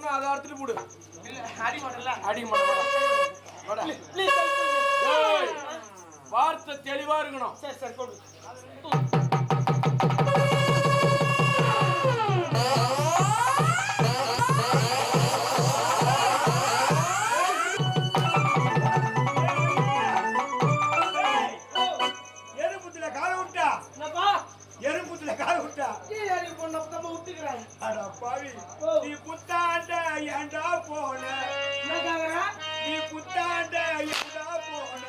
இன்னும் அதை அறுத்துட்டு போடு. அடிக்க மாட்டல, அடிக்க மாட்டேன். வார்த்தை தெளிவா இருக்கணும். சரி சரி கொடு. நீ புத்தாண்ட ஏண்டா போன, நீ புத்தாண்ட ஏண்டா போன.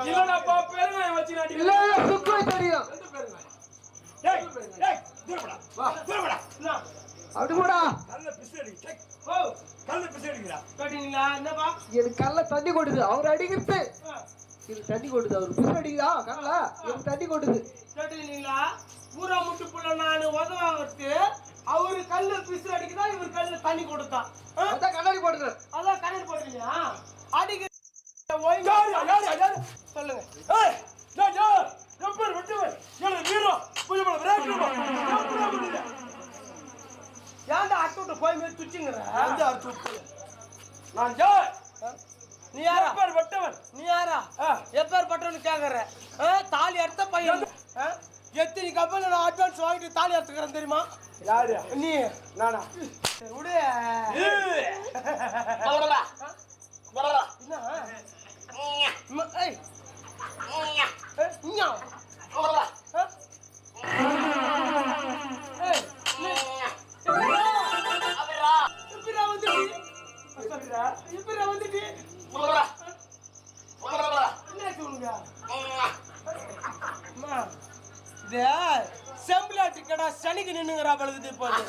இல்லடா பெருங்காயம் வச்சு இல்ல சுக்கு தெரியும். அப்படி போடா. எனக்கு கல்ல தண்ணி கொடுது அவர் அடிக்கிறது. இது தண்ணி கொடுது அவர் பிசு அடிக்குதா கல்ல எனக்கு தண்ணி கொடுது. கேட்டீங்களா? ஊரா முட்டு புள்ள நான் உதவாங்கிறது அவரு கல்லு பிசு அடிக்குதா இவர் கல்லு தண்ணி கொடுத்தா. அதான் கண்ணாடி போடுறாரு. அதான் கண்ணாடி போடுறீங்க. அடிக்க சொல்லுங்க. ஏன்டா அட்டு விட்டு போய் மேல துச்சிங்கிற? நான் நீ யாரா? வெட்டவன். நீ யாரா? எப்பேர் பட்டவன் கேக்குற? தாலி அறுத்த பையன். எத்தனை கப்பல் நான் அட்வான்ஸ் வாங்கிட்டு தாலி அறுத்துக்கிறேன் தெரியுமா? யாரு நீ? நானா? விடு. செம்பிளாட்டு கடா சனிக்கு நின்னுங்கிறா பழுது போது.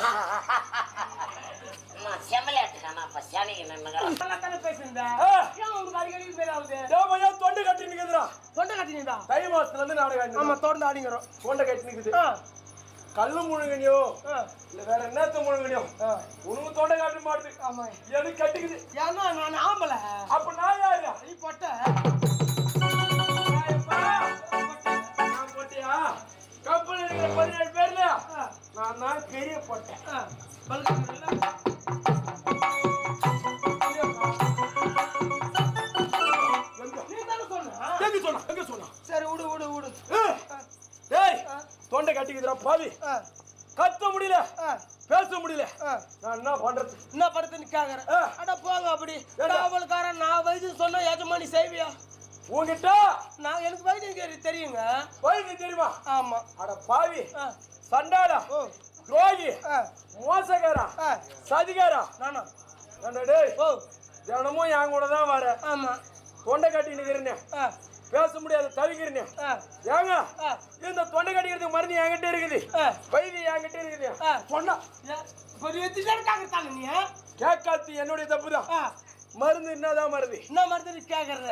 தொண்டை கட்டி நிக்குதுடா. தொண்டை கட்டி நின்றா? தை மாசத்துல இருந்து நாடகம். ஆமா தொடர்ந்து ஆடிங்கிறோம். தொண்டை கட்டி நிக்குது. கல்லு முழுங்கனியோ இல்ல வேற என்னத்த முழுங்கனியோ உனக்கு தொண்டை காட்ட மாட்டுது. ஆமா எனக்கு கட்டிக்குது. ஏன்னா நான் ஆம்பளை. அப்ப நான் யாரு? நீ போட்ட நான் போட்டியா? கப்பல் இருக்கிற 17 பேர்ல நான் தான் பெரிய போட்டேன். சரி விடு விடு விடு. டேய் தொண்டை கட்டிக்குதுடா பாவி. கத்த முடியல, பேச முடியல. நான் என்ன பண்றது? என்ன படுத்துன்னு கேக்குறேன். அட போங்க அப்படி. காவல்காரன் நான் வைத்தியம் சொன்னா எஜமானி செய்வியா? உங்ககிட்ட நான் எனக்கு வைத்தியம் தெரியுங்க. வைத்தியம் தெரியுமா? ஆமா. அட பாவி சண்டாடா துரோகி மோசக்காரா சதிகாரா நானா? டேய் தினமும் என் கூட தான் வர. ஆமா. தொண்டை கட்டி நிக்கிறேன், பேச முடியாது தவிக்கிறேன். ஏங்க இந்த தொண்டை கட்டிக்கிறதுக்கு மருந்து என்கிட்ட இருக்குது, வைத்தியம் என்கிட்ட இருக்குது. சொன்னா நீ கேட்காது என்னுடைய தப்பு தான். மருந்து என்னதான் மருந்து? என்ன மருந்து கேக்குறது?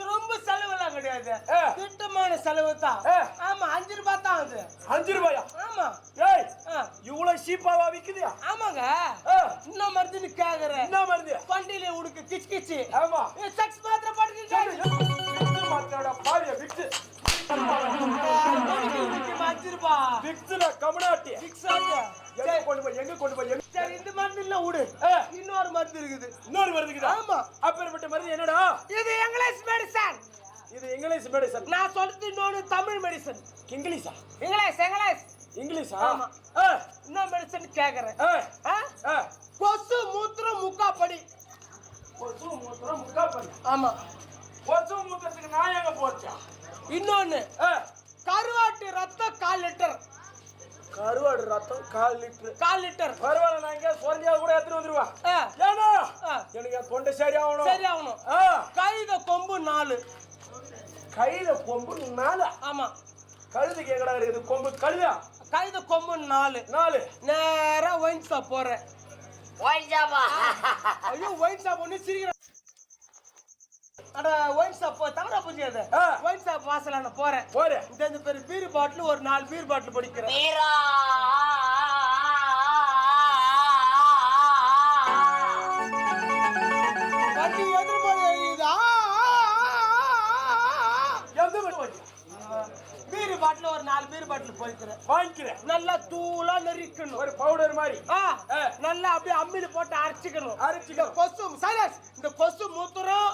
ரொம்ப செலவெல்லாம் கிடையாது, திட்டமான செலவு தான். ஆமா 5 ரூபாய் தான் அது. 5 ரூபாயா? ஆமா. ஏய் இவ்வளவு சீப்பாவா விக்குது? ஆமாங்க. என்ன மருந்துன்னு கேக்குற? என்ன மருந்து? பண்டிலே உடுக்கு கிச் கிச். ஆமா. செக்ஸ் மாத்திரை போட்டுக்கிட்டு மாத்திரடா பாவியா விக்ஸ். 5 ரூபாய். விக்ஸ்ல கமனாட்டி. விக்ஸ் ஆச்சு. எங்க கொண்டு போய் சரி இந்த மருந்து இல்ல விடு. இன்னொரு மருந்து இருக்குது. இன்னொரு மருந்து இருக்குதா? ஆமா. அப்பேற்பட்ட மருந்து என்னடா? இது இங்கிலீஷ் மெடிசன். இது இங்கிலீஷ் மெடிசன். நான் சொல்றது இன்னொரு தமிழ் மெடிசன். இங்கிலீஷா? இங்கிலீஷா? ஆமா. என்ன மெடிசன் கேக்குறேன்? கொசு மூத்திரம் முக்காப்படி. கொசு மூத்திரம் முக்காப்படி? ஆமா. கொசு மூத்திரத்துக்கு நான் எங்க போச்சா? இன்னொன்னு கருவாட்டு ரத்தம் 1/4 லிட்டர். கருவாடு ரத்தம் 1/4 லிட்டர். 1/4 லிட்டர். பரவாயில்ல, நான் இங்க சொரிஞ்சா கூட எடுத்துட்டு வந்துருவா. ஏன்னா எனக்கு தொண்டை சரியாகணும். கைத கொம்பு 4. கையில கொம்பு 4? ஆமா. கழுதுக்கு எங்கடா இருக்குது கொம்பு? கழுதா? கைத கொம்பு 4. நேரா ஒயின் ஷாப் போறேன். ஒயின் ஷாப்பா? ஐயோ ஒயின் ஷாப் ஒண்ணு சிரிக்கிற. அட ஒயின் ஷாப் தவறா புரியாது. ஒயின் ஷாப் வாசல்ல நான் போறேன். இந்த பெரிய பீர் பாட்டில் ஒரு 4 பீர் பாட்டில் படிக்கிறேன். பீரா வண்டி எதிர்பார்க்குதா? பீர் பாட்டில் ஒரு 4 பீர் பாட்டில் போய் வாங்கிக்கிறேன் நல்லா தூளா நெரிக்கணும் ஒரு பவுடர் மாதிரி நல்லா அப்படியே அம்மில போட்டு அரைச்சிக்கணும் அரைச்சிக்க கொசு சைலன்ஸ் இந்த கொசு மூத்திரம்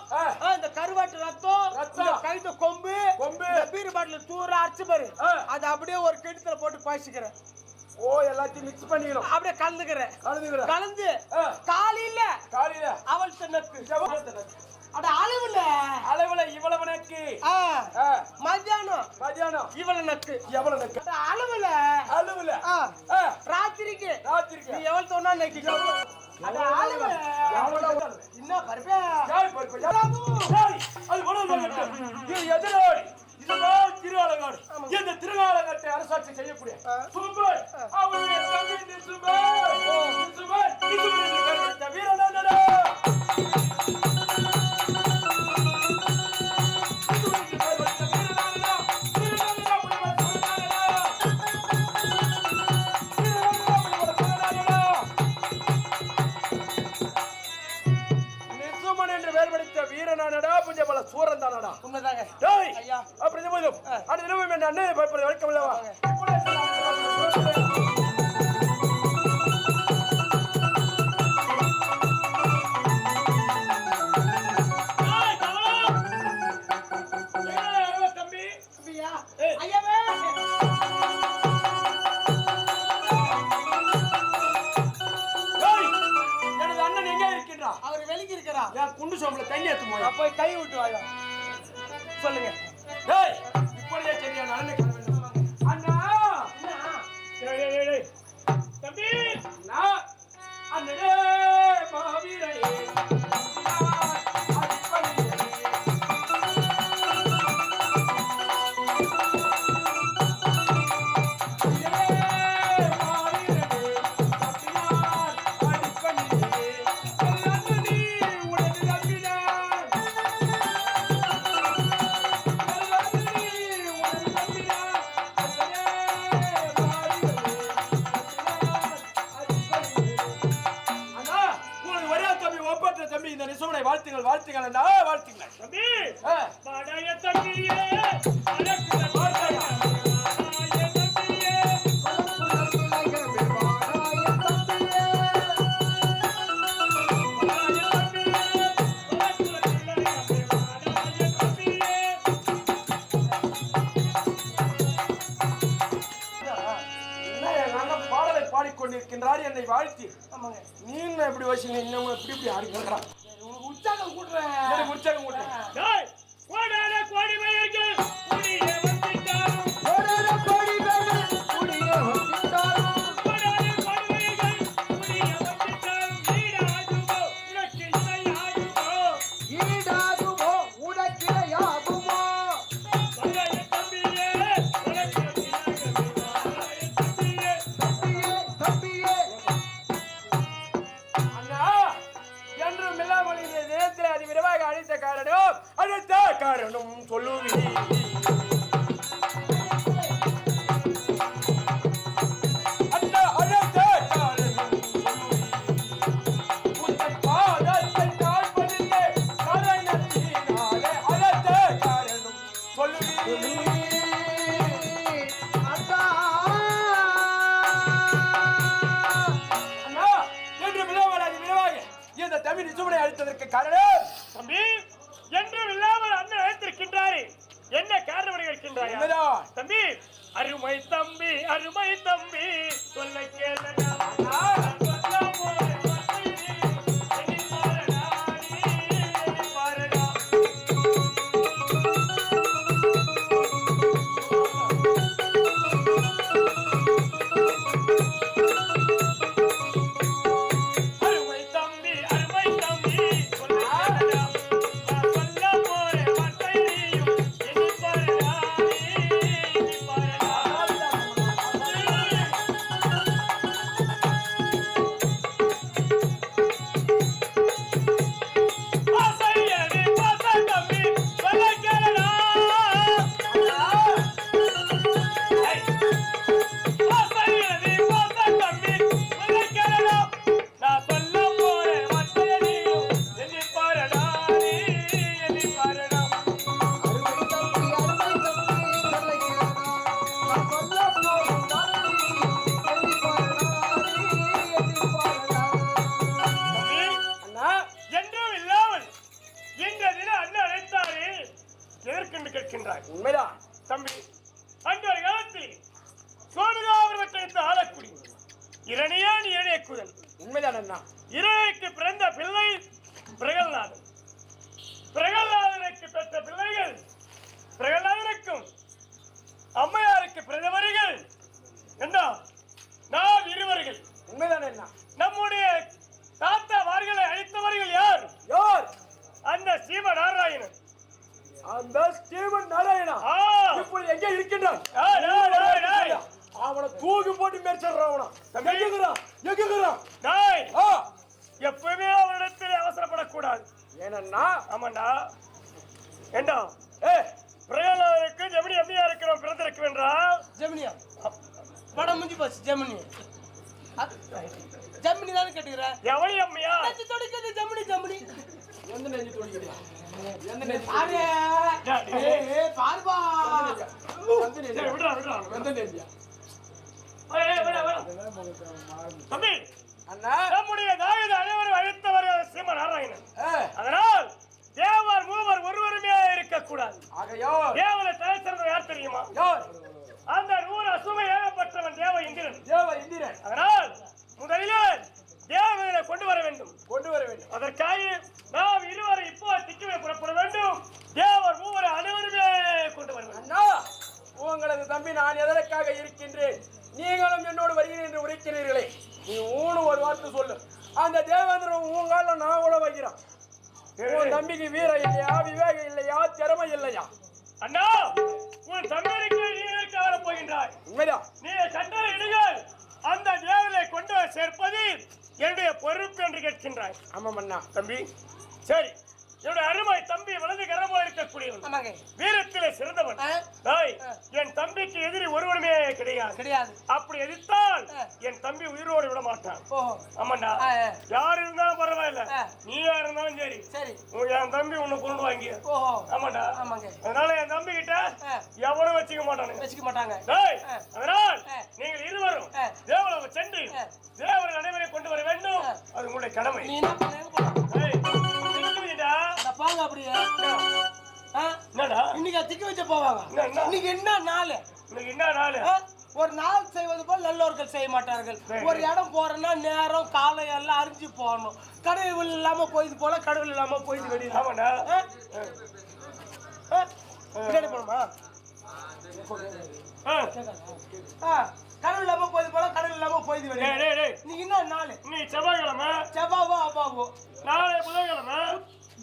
இந்த கருவாட்டு ரத்தம் கைத கொம்பு இந்த பீர் பாட்டில் தூர அரைச்சு பாரு அது அப்படியே ஒரு கிணத்துல போட்டு பாய்ச்சிக்கிறேன் ஓ எல்லாத்தையும் மிக்ஸ் பண்ணிக்கணும் அப்படியே கலந்து காலையில அவள் தனக்கு அட அளவுல இவ்வளவு நக்கு மத்தியானம் இவ்வளவு நக்கு எவ்வளவு நக்கு அளவுல ராத்திரிக்கு நீ எவ்வளவு தோணா நக்கிக்கோ அட அளவுல என்ன பருப்பே அது இது எதிரோடி இதுதான் திருவாலங்காடு இந்த திருவாலங்காட்டை அரசாட்சி செய்யக்கூடிய சும்பர் அவருடைய தம்பி சும்பர் வீரனானடா வீரனானடா புஞ்ச பல சூரன் தானடா உண்மைதாங்க ஐயா அப்படி போதும் அடுத்த தினமும் என் அண்ணன் பயப்படுறது வழக்கம் இல்லவா குண்டு சோம்பல தண்ணி ஏத்துமா அப்ப கை விட்டு வாயா சொல்லுங்க டேய் இப்படியே சரியா நான் அண்ணா டேய் தம்பி நான் அண்ணே மாவீரே வாழ்த்துங்கள் வாழ்த்துங்கள் அண்ணா வாழ்த்துங்கள் தம்பி பாடாய தம்பியே பாடலை பாடிக்கொண்டிருக்கின்றார் என்னை வாழ்த்தி நீங்க எப்படி வசீங்க இன்னும் எப்படி ஆடிக்கிறான் உற்சாகம் கூட்டுறேன் உற்சாகம் கூட்டுறேன் கோடி மயிர்கள் குடியே வந்திட்டாரும் கோடி மயிர்கள் குடியே வந்திட்டாரும் ஈடாகுமோ உனக்கிரையாகுமோ காரணம் சொல்லுவீ அண்ணா அழைத்த காரணம் உங்கள் பாதத்தை நான் பதிலே காரணத்தினாலே அழைத்த காரணம் சொல்லுவீ அண்ணா என்று விழாவாக இந்த தமிழ் சுவனை அளித்ததற்கு காரணம் தம்பி என்றும் இல்லாமல் அண்ணன் அழைத்திருக்கின்றாரே என்ன இரணியான் இரணியக்குதன். உண்மைதான் அண்ணா. இரணிக்கு பிறந்த பிள்ளை பிரகலாதன். பிரகலாதனுக்கு பெற்ற பிள்ளைகள் பிரகலாதனுக்கும் அம்மையாருக்கு பிறந்தவர்கள் என்ன நாம் இருவர்கள். உண்மைதான் அண்ணா. நம்முடைய தாத்தாவார்களை அழித்தவர்கள் யார்? யார்? அந்த சீமநாராயணன். அந்த ஸ்டீவன் நாராயணா இப்படி எங்க இருக்கின்றான்? அவனை தூக்கி போட்டு மேற்சல்றான். எப்பவுமே அவனிடத்தில் அவசரப்படக்கூடாது. ஏனன்னா ஆமாண்டா. ஏண்டா பிரகலாதனுக்கு ஜெமினி எப்படியா இருக்கிறோம் பிறந்திருக்க வேண்டாம். ஜெமினியா படம் முடிஞ்சு போச்சு. ஜெமினி ஜெமினி தானே கேட்டுக்கிற. எவளி அம்மையா தொடுக்கிறது ஜெமினி. ஜெமினி எந்த நெஞ்சு தொடுக்கிறா? எந்த நெஞ்சு? பார்பா விடுறா விடுறா. எந்த நெஞ்சா? தம்பி அண்ணா நம்முடைய தாயது அனைவரும் அழைத்தவர் சீமநாராயணன். அதனால் தேவர் மூவர் ஒருவருமே இருக்கக்கூடாது. தேவனை தலை சிறந்த யார் தெரியுமா? அந்த 100 அசுமை ஏகப்பட்டவன் தேவ இந்திரன். அதனால் முதலிலே தேவனை கொண்டு வர வேண்டும். அதற்காக நாம் இருவரும் இப்போ திக்குவே புறப்பட வேண்டும். தேவர் மூவரை அனைவருமே கொண்டு வர வேண்டும். அண்ணா உங்களது தம்பி நான் எதற்காக இருக்கின்றேன்? நீங்களும் என்னோடு வருகிறேன் என்று உரைக்கிறீர்களே, நீ ஊனு ஒரு வார்த்தை சொல்லு. அந்த தேவேந்திரன் உங்கால நான் உழ வைக்கிறான். உன் தம்பிக்கு வீரம் இல்லையா, விவேகம் இல்லையா, திறமை இல்லையா? அண்ணா உன் தம்பிக்கு நீ வர போகின்றாய். உண்மைதான். நீ கட்டளை இடுங்கள். அந்த தேவனை கொண்டு சேர்ப்பது என்னுடைய பொறுப்பு என்று கேட்கின்றாய். ஆமாம் அண்ணா. தம்பி சரி, என்னுடைய அருமை தம்பி வலது கரமாக இருக்கக்கூடியவன், வீரத்திலே சிறந்தவன். என் தம்பிக்கு எதிரி ஒருவனுமே கிடையாது. அப்படி எதிர்த்தால் என் தம்பி உயிரோடு விட மாட்டான். ஆமாண்டா, யார் இருந்தாலும் பரவாயில்ல, நீயா இருந்தாலும் சரி, என் தம்பி உன்னை கொண்டு வாங்கி. ஆமாண்டா, அதனால என் தம்பி கிட்ட எவனும் வச்சுக்க மாட்டாங்க. அதனால் நீங்கள் இருவரும் தேவலோகம் சென்று தேவர்கள் அனைவரை கொண்டு வர வேண்டும். அது உங்களுடைய கடமை. பாங்க அப்படியே இன்னைக்கு திக்க வச்ச போவாங்க. இன்னைக்கு என்ன நாள்? ஒரு நாள் செய்வது போல் நல்லோர்கள் செய்ய மாட்டார்கள். ஒரு இடம் போறோம்னா நேரம் காலம் எல்லாம் அறிஞ்சு போகணும். கடவுள் இல்லாம போயிது போல, கடவுள் இல்லாம போயிது வெளியே போணுமா? கடவுள் இல்லாம போயிது போல, கடவுள் இல்லாம போயிது வெளியே. நீ என்ன நாள்? நீ செவ்வாய்க்கிழமை, செவ்வாவோ அப்பாவோ, நாளை புதன்கிழமை,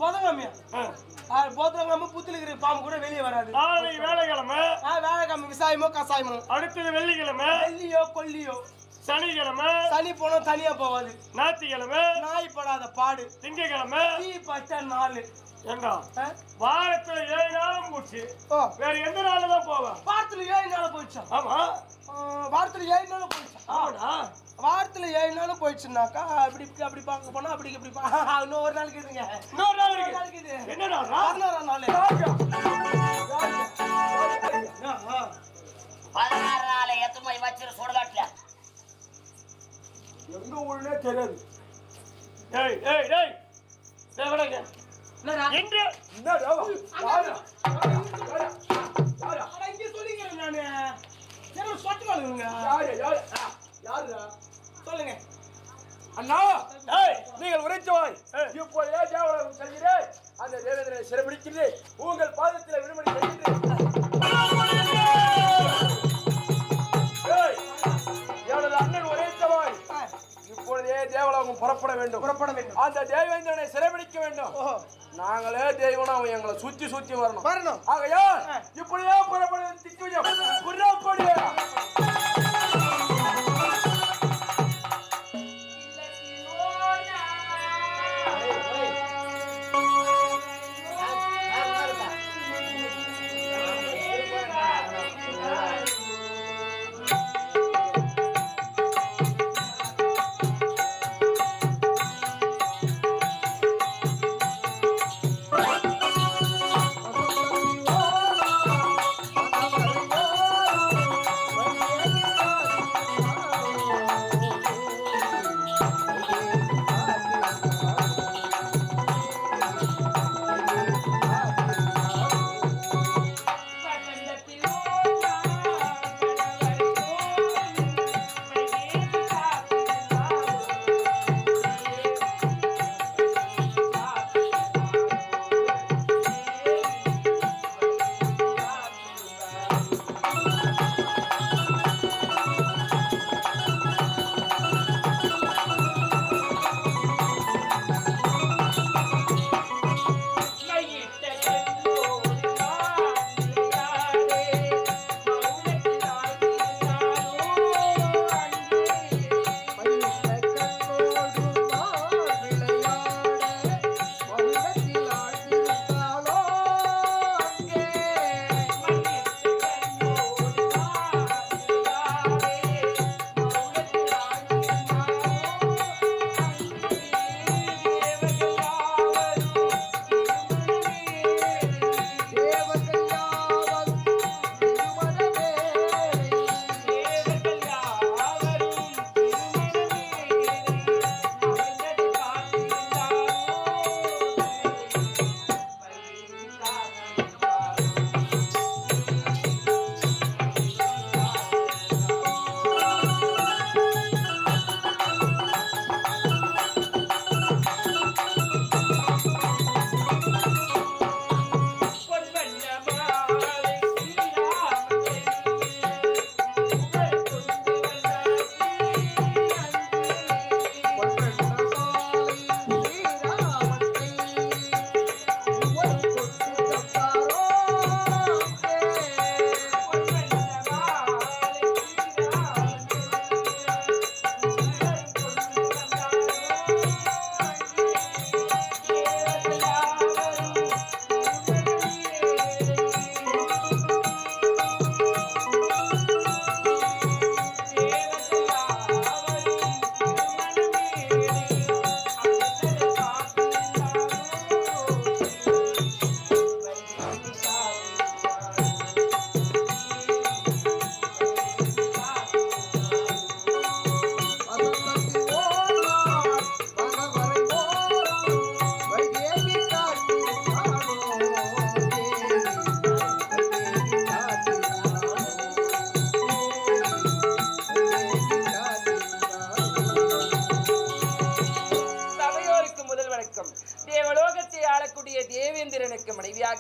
புதன்கிழமையா? புதன்கிழமை புத்திலிக்கிற பாம்பு கூட வெளியே வராது. நாளை வேலைக்கிழமை, வேலைக்கிழமை விவசாயமோ கசாயமோ. அடுத்தது வெள்ளிக்கிழமை, வெள்ளியோ கொல்லியோ. சனிக்கிழமை சனி போனா தனியா போவாது. ஞாயிற்றுக்கிழமை நாய் படாத பாடு. திங்கக்கிழமை தீ பட்ட நாள். ஏண்டா வாரத்துல 7 நாளும் போச்சு, வேற எந்த நாள் தான் போவேன்? வாரத்துல 7 நாள் போயிடுச்சா? ஆமா, வாரத்துல 7 நாள் போயிடுச்சா? ஆமாடா, வாரத்துல 7 நாள் போயிடுச்சுனாக்கா அப்படி பார்க்க போனா அப்படி இன்னும் ஒரு நாளைக்கு இருக்குங்க. இன்னொரு நாள் இருக்கு. என்ன நாள்? 16ஆம் நாள். 16 நாள் எத்தனை வச்சிரு சுடுகாட்டுல எங்க ஊருனே தெரியாது. ஏய் ஏய் ஏய் தேவடங்க இன்று இங்க சொல்லிக்கிறேன் நானு. சரி சொட்டு வாங்குங்க. சொல்லுங்க அண்ணா. நீங்கள் உரைத்தவாய் இப்போதே தேவலோகம் செல்கிறேன். அந்த தேவேந்திரனை சிறைபிடிக்கிறேன். உங்கள் பாதத்தில் விடுபடி செய்கிறேன். எனது அண்ணன் உரைத்தவாய் இப்பொழுதே தேவலோகம் புறப்பட வேண்டும். அந்த தேவேந்திரனை சிறைபிடிக்க வேண்டும். நாங்களே தெய்வம், அவன் எங்களை சுத்தி வரணும். ஆகையா இப்படியே புறப்படுவது திக்குஜம் புறப்படு. Thank you.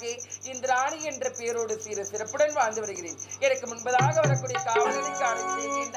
மனைவியாகி இந்திராணி என்ற பெயரோடு சிறப்புடன் வாழ்ந்து வருகிறேன். எனக்கு முன்பதாக வரக்கூடிய காவலனை காணுகிறேன்.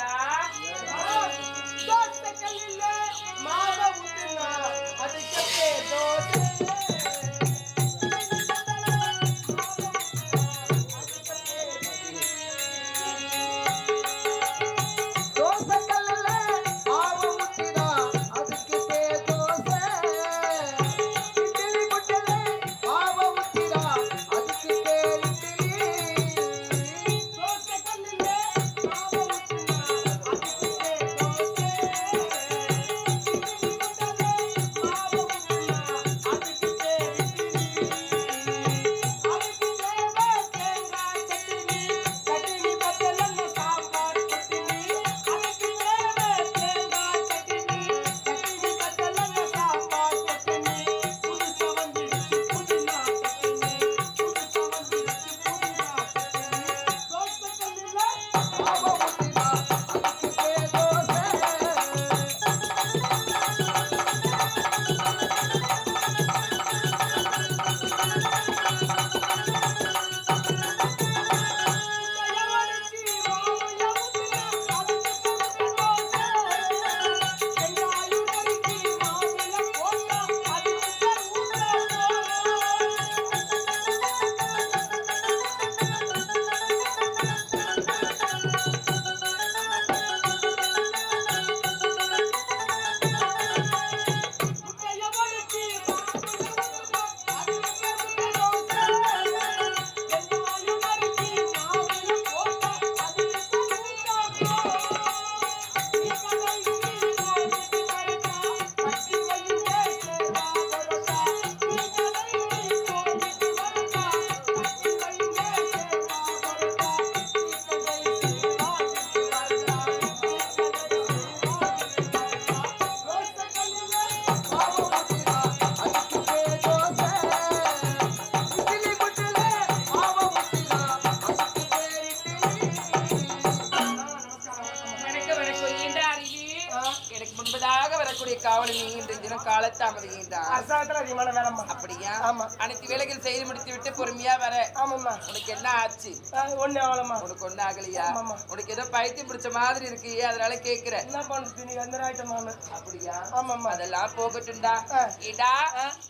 காவலன் இன்றைய தினம் காலத்தாமதிக்கின்றான். அப்படியா? அனைத்து வேலைகள் செய்து முடித்து விட்டு பொறுமையா வர. உனக்கு என்ன ஆச்சு? ஒண்ணு ஆகலமா? உனக்கு ஒண்ணு ஆகலையா? உனக்கு ஏதோ பைத்தியம் பிடிச்ச மாதிரி இருக்கு, அதனால கேக்குறேன். என்ன பண்றது நீ அந்த ஆயிட்டமா? அப்படியா? ஆமாம்மா. அதெல்லாம் போகட்டும்டா. இடா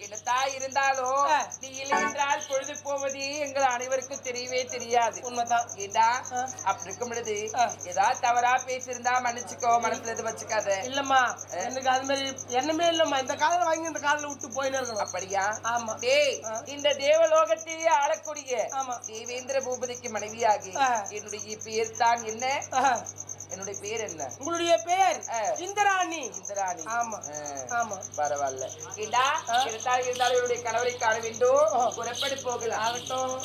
என்னத்தா இருந்தாலும் நீ இல்லை என்றால் பொழுது போவது எங்கள் அனைவருக்கும் தெரியவே தெரியாது. உண்மைதான். இடா அப்படி இருக்கும் பொழுது ஏதாவது தவறா பேசியிருந்தா மன்னிச்சுக்கோ, மனசுல எது வச்சுக்காத. இல்லம்மா, எனக்கு அது மாதிரி எண்ணமே இல்லம்மா. இந்த காதல வாங்கி இந்த காதல விட்டு போயின்னு இருக்கணும். அப்படியா? ஆமா. டேய், இந்த தேவலோகத்தையே ஆளக்கூடிய தேவேந்திர பூபதிக்கு மனைவியாகி என்னுடைய பேர் தான் என்ன? என்னுடைய பேர் என்ன? உங்களுடைய பேர் இந்திராணி. இந்திராணி. ஆமா ஆமா. பரவாயில்ல. இடா இருந்தாலும் என்னுடைய கணவரை காண வேண்டும். புறப்படி போகலாம். ஆகட்டும்.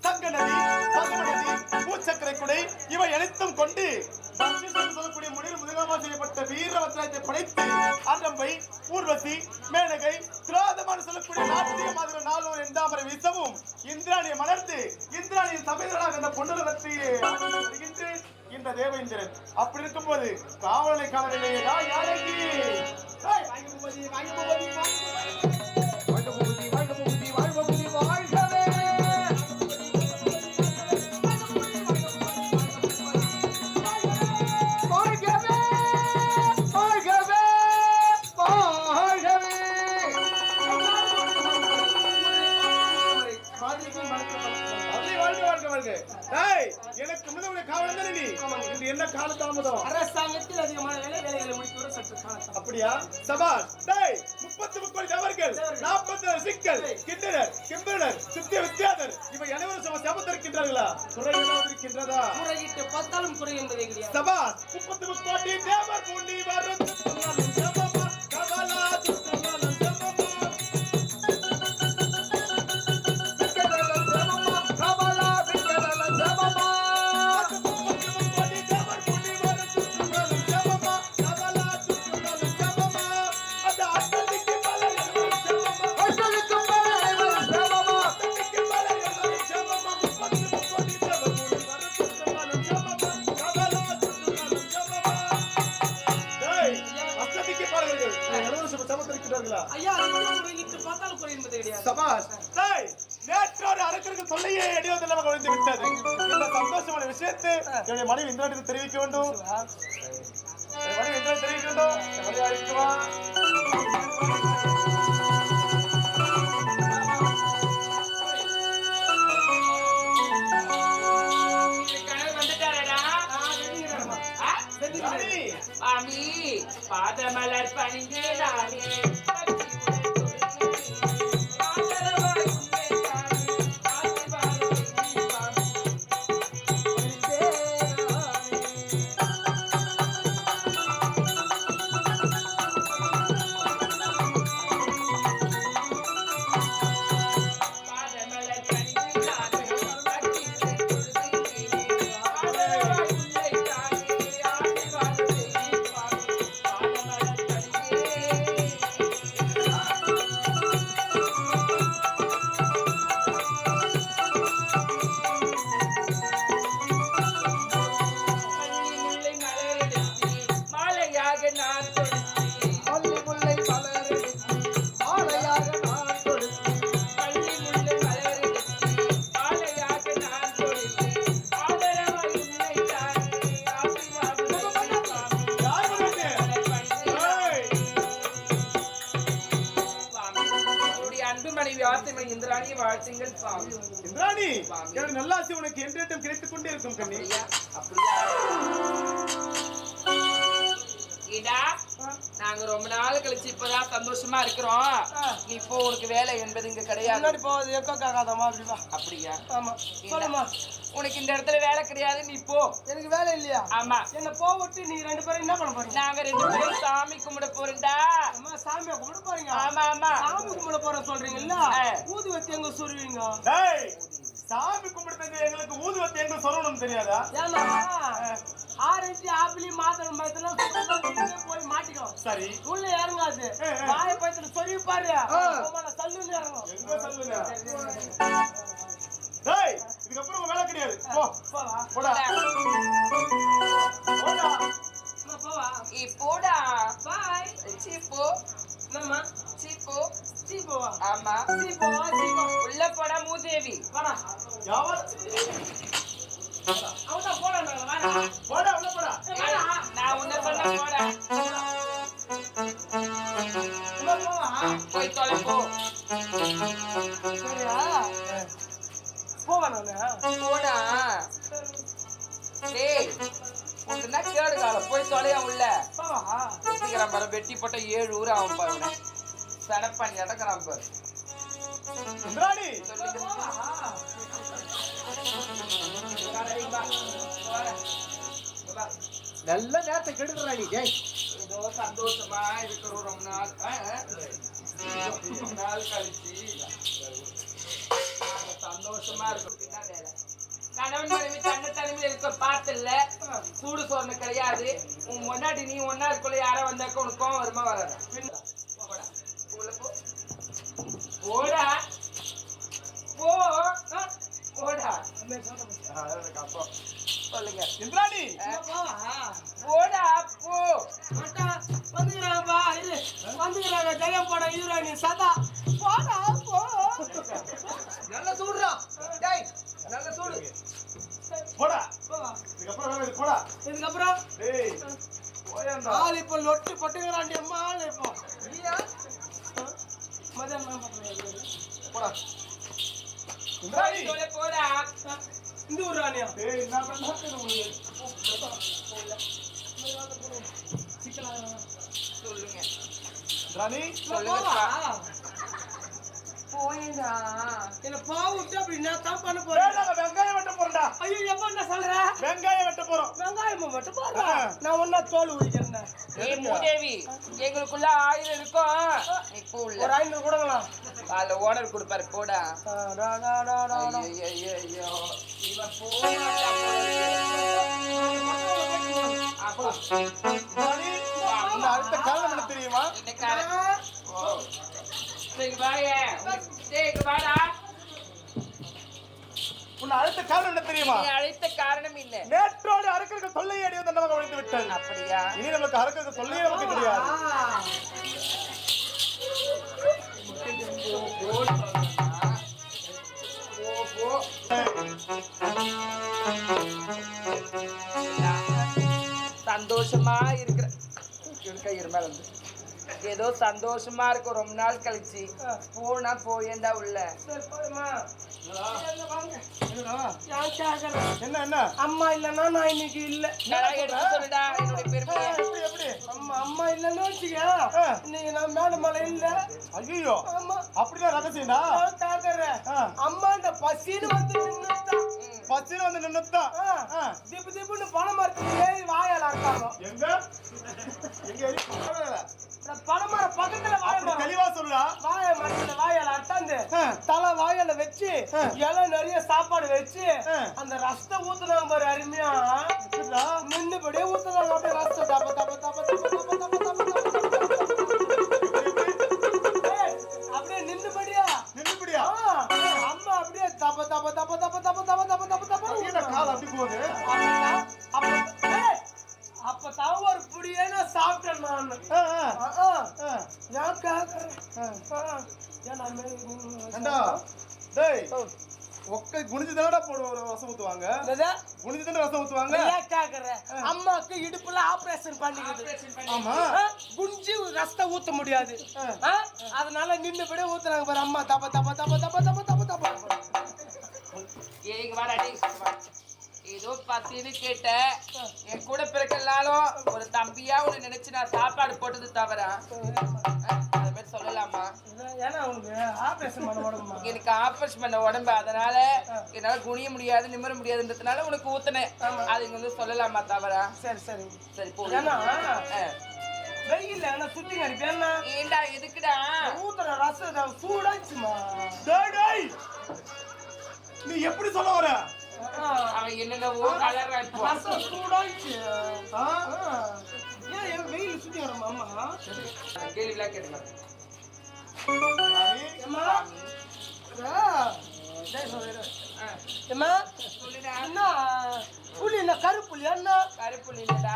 தங்க நதி, பசும நதி, பூச்சக்கரை குடை இவை அனைத்தும் கொண்டு இருக்கக்கூடிய முனிவர் முதலாக செய்யப்பட்ட வீர வத்திரத்தை படைத்து அடம்பை ஊர்வசி மேனகை திரோதமான சொல்லக்கூடிய நாட்டிய மாதிரி நாளோர் எந்தாமரை வீசவும் இந்திராணியை மலர்ந்து இந்திராணியின் சபைதராக அந்த பொன்னுலகத்தை வருகின்றேன் இந்த தேவேந்திரன். அப்படி இருக்கும்போது காவலை காணவில்லையே யாரைக்கு எனக்கு முன்னே காவல் தானே நீ இது என்ன கால தாமதம்? அரசாங்கத்தில் அதிகமான வேலைகளை முடிக்கிற சற்று காலம். அப்படியா? சபாஷ். டேய் 33 கோடி தேவர்கள் 40 சிக்கல் கிண்ணறர் கிம்பரர் சுத்திய வித்தியாதர் இவை அனைவரும் சமத்திருக்கின்றார்களா? குறை ஏதாவது இருக்கின்றதா? குறையிட்டு பார்த்தாலும் குறை என்பதே கிடையாது. சபாஷ். 33 கோடி தேவர் பூண்டி வரும் சபமா கவலா துத்தமலம் சபமா ஐயா குறையிட்டு பார்த்தாலும் குறை என்பதே கிடையாது. சபாஷ். டேய் நேற்றோடு அரக்கர்கள் சொல்லையே எடியோதில் நமக்கு விழுந்து விட்டது. இந்த சந்தோஷமான விஷயத்தை என்னுடைய மனைவி இந்திராணிக்கு தெரிவிக்க வேண்டும். மனைவி இந்திராணி தெரிவிக்க வேண்டும். மனைவி அழைக்குவா. பாதமலர் பணிந்து நானே இந்திராணி வாழ்த்துங்கள் சுவாமி. இந்திராணி எனக்கு நல்லாசி உனக்கு என்றேட்டம் கிடைத்துக் கொண்டே இருக்கும் கண்ணி. இதா நாங்க ரொம்ப நாள் கழிச்சு இப்பதான் சந்தோஷமா இருக்கிறோம். நீ இப்போ உனக்கு வேலை என்பது இங்க கிடையாது. அப்படியா? ஆமா சொல்லுமா. உனக்கு இந்த இடத்துல வேலை கிடையாது, நீ போ. எனக்கு வேலை இல்லையா? ஆமா. என்ன போவிட்டு நீ 2 பேரும் என்ன பண்ண போறீங்க? நாங்க 2 பேரும் சாமி கும்பிட போறோம்டா. அம்மா சாமியை கும்பிட போறீங்க? ஆமா ஆமா. சாமி கும்பிட போறோம் சொல்றீங்கல்ல, ஊதுவத்தி எங்க சொல்லுவீங்க? டேய் சாமி கும்பிடுறது எங்களுக்கு ஊதுவத்தி எங்க சொல்லணும் தெரியாதா? ஏன்னா ஆரஞ்சு ஆப்பிளி மாதுளம் பழத்தெல்லாம் போய் மாட்டிக்கும். சரி உள்ள இறங்காது. வாய பழத்துல சொல்லி பாரு சல்லுன்னு இறங்கும். எங்க சொல்லுங்க? டேய் இதுக்கப்புறம் உங்க வேலை கிடையாது. போ போடா போடா போவா. போடா பாய். சீப்போ என்னம்மா? சீப்போ சீப்போவா? ஆமா. சீப்போவா? சீப்போ உள்ள போடா மூதேவி. வாடா. யாவா அவதா போடா. நாங்க வாடா. போடா உள்ள போடா. நான் உன்ன சொன்ன போடா. போவா. போய் தொலை போ. சரியா? போவா நானு. போடா. டேய் உனக்கு என்ன கேடு காலம்? போய் தொலையா உள்ள. போவா. வெட்டிக்கிறான் பாரு, வெட்டி போட்ட 7 ஊர் ஆகும் பாரு. சடப்பான் இடக்கிறான் பாரு. இந்திராணி நல்ல நேரத்தை கெடுக்கிறாடி. டேய் ஏதோ சந்தோஷமா இருக்கிறோம் ரொம்ப நாள். நாள் கழிச்சு சந்தோஷமா இருக்கும். வேலை கணவன் மனைவி தன்னை தனிமையில் இருக்க பார்த்தல சூடு சோர்மை கிடையாது. உன் முன்னாடி நீ ஒன்னா இருக்குள்ள யாரா வந்தாக்க உனக்கு கோவம் வருமா வராது? போடா உள்ள போ. போடா போ. போடா சொல்லுங்க இந்திராணி போடா போ. வந்துக்கிறாங்கப்பா இது வந்துக்கிறாங்க ஜெயம் படம் ஹீரோயினி சதா போடா போ. நல்ல சூடுடா டேய் நல்ல சூடு போடா போ. இதுக்கப்புறம் வேலை இது போடா இதுக்கப்புறம் டேய் ஆள் இப்போ லொட்டு பட்டுக்கிறாண்டி அம்மா ஆள் இப்போ மதியம் தான் போடா இந்திராணி சொல்ல போடா. இந்த ஊர் ராணியா டேய் என்ன பண்ணா சொல்லுங்க இந்திராணி சொல்லுங்கப்பா. போயேடா. என்ன பாவுட்டு அப்படி நான் தான் பண்ண டேய் போறேன். நாங்க வெங்காயம் வெட்ட போறோம்டா ஐயோ எப்ப என்ன சொல்ற வெங்காயம் வெட்ட போறோம் வெங்காயமா மட்டும் பாரு நான் ஒன்னா தோல் உரிக்கிறேன். ஏய் மூதேவி எங்களுக்குள்ள 1000 இருக்கும். நீ போல ஒரு 500 கொடுங்களா அதுல ஓனர் கொடுப்பாரு போடா. ஐயோ இவன் போமாட்டா அப்பா இந்திராணி இந்த அடுத்த காரணம் என்ன தெரியுமா என்ன காரணம்? சரி வாயே. டேய் இங்க வாடா. உன்னை அடுத்த காரணம் என்ன தெரியுமா நீ அழைத்த காரணம் இல்ல. நேற்றோடு அரக்கர்கள் தொல்லையை அடி வந்து நமக்கு ஒழித்து விட்டது அப்படியா? இனி நமக்கு அரக்கர்கள் தொல்லையே நமக்கு கிடையாது சந்தோஷமா இருக்கிற இருமேல ஏதோ சந்தோஷமா இருக்கும். ரொம்ப நாள் கழிச்சு போனா போயேண்டா உள்ள. என்ன என்ன அம்மா இல்லன்னா நான் இன்னைக்கு இல்ல நான் எடுத்து சொல்லுடா என்னுடைய பெருமையை. எப்படி எப்படி அம்மா அம்மா இல்லன்னு வச்சுக்க இன்னைக்கு நான் மேல மலை இல்ல. ஐயோ ஆமா அப்படிதான் ரகசியம்டா நான் கேக்குறேன் அம்மா இந்த பசின்னு வந்து நின்னுட்டான். பச்சில வந்து நின்னுதான் திப்பு திப்புன்னு பணம் மரத்துக்கு ஏறி வாயால அறுத்தாங்க. எங்க எங்க பணமர பக்கத்துல வாய அப்படி தெளிவா சொல்லுடா வாய மரத்துல வாயால அறுத்தாந்து தலை வாயால வச்சு இலை நிறைய சாப்பாடு வச்சு அந்த ரசத்தை ஊத்துனாங்க பாரு அருமையா நின்னுபடியே ஊத்துனாங்க. அப்படியே ரசத்தை தப்ப தப்ப தப்ப தப்ப தப்ப தப்ப தப்ப அப்படியே நின்னுபடியா நின்னுபடியா அம்மா அப்படியே தப்ப தப்ப தப்ப தப்ப தப்ப தப்ப தப்ப தப்ப தப்ப கால் அப்படி போகுது அப்ப தான் ஒரு புடியே நான் சாப்பிட்டேன் நான். நான் கேக்குறேன் ஏண்டா டேய் ஒக்கை குனிஞ்சுதானடா போடுவாங்க ரசம் ஊத்துவாங்க குனிஞ்சுதானே ரசம் ஊத்துவாங்க கேக்குறேன் அம்மாக்கு இடுப்புல ஆபரேஷன் பண்ணிக்கிது. ஆமா குஞ்சு ரசத்தை ஊத்த முடியாது அதனால நின்னுபடியே ஊத்துறாங்க பாரு அம்மா தப்ப தப்ப தப்ப தப்ப தப்ப தப்ப தப்ப. ஏய் இங்க வாடா டேய். ஏதோ பசின்னு கேட்ட என் கூட பிறக்கலாலும் ஒரு தம்பியா உன்னை நினைச்சு நான் சாப்பாடு போட்டது தவறா? அது மாதிரி சொல்லலாமா? ஏன்னா உனக்கு ஆபரேஷன் பண்ண உடம்புமா? எனக்கு ஆபரேஷன் பண்ண உடம்பு அதனால என்னால குனிய முடியாது நிமிர முடியாதுன்றதுனால உனக்கு ஊத்துனேன். அது இங்க வந்து சொல்லலாமா தவறா? சரி சரி சரி போ. ஏன்னா வெயில்ல என்ன சுத்தி அடிப்பேன்னா ஏண்டா எதுக்குடா ஊத்துற ரசம் சூடாச்சுமா? டேய் நீ எப்படி சொல்ல வர அவன் என்னென்னவோ கலரா இப்போ ரசம் சூடாச்சு. ஏன் எனக்கு வெயில் சுத்தி வரமா அம்மா? கேள்விலாம் கேட்கலாம். என்ன புலி என்ன கருப்புலி என்ன கருப்புள்ளி இல்லடா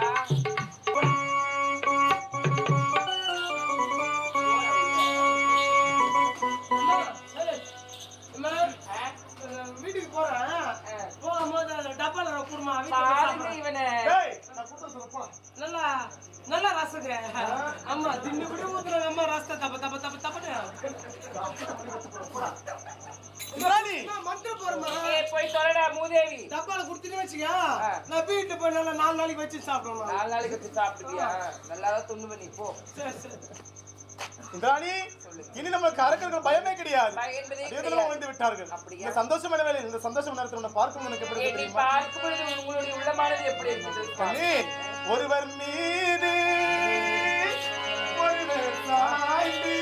வீட்டுக்கு போறேன் போகும்போது டப்பால குருமா இவனை நல்லா நல்லா ரசங்க அம்மா தின்னு கூட ஊத்துறாங்க அம்மா ரசத்தை தப்ப தப்ப தப்ப தப்பன்னு மட்டும் போறமா போய் சொல்லடா மூதேவி. டப்பால குடுத்துட்டு வச்சுக்க நான் வீட்டுல போய் நல்லா 4 நாளைக்கு வச்சு சாப்பிடுவேன். 4 நாளைக்கு வச்சு சாப்பிடுவியா? நல்லாதான் துண்ணு பண்ணி போ. சரி சரி இந்திராணி இனி நமக்கு அரக்கர்கள் பயமே கிடையாது. என்பதே வந்து விட்டார்கள். இந்த சந்தோஷமான வேலை இந்த சந்தோஷம் நேரத்தில் உன்னை பார்க்கும் எனக்கு எப்படி நீ தெரியுமா? பார்க்கும் பொழுது உங்களுடைய உள்ளமானது எப்படி இருக்குது? ஒருவர் மீது ஒருவர் சாய்ந்து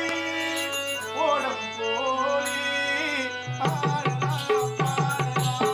ஓடம் போலி ஆடலாம் பாடலாம்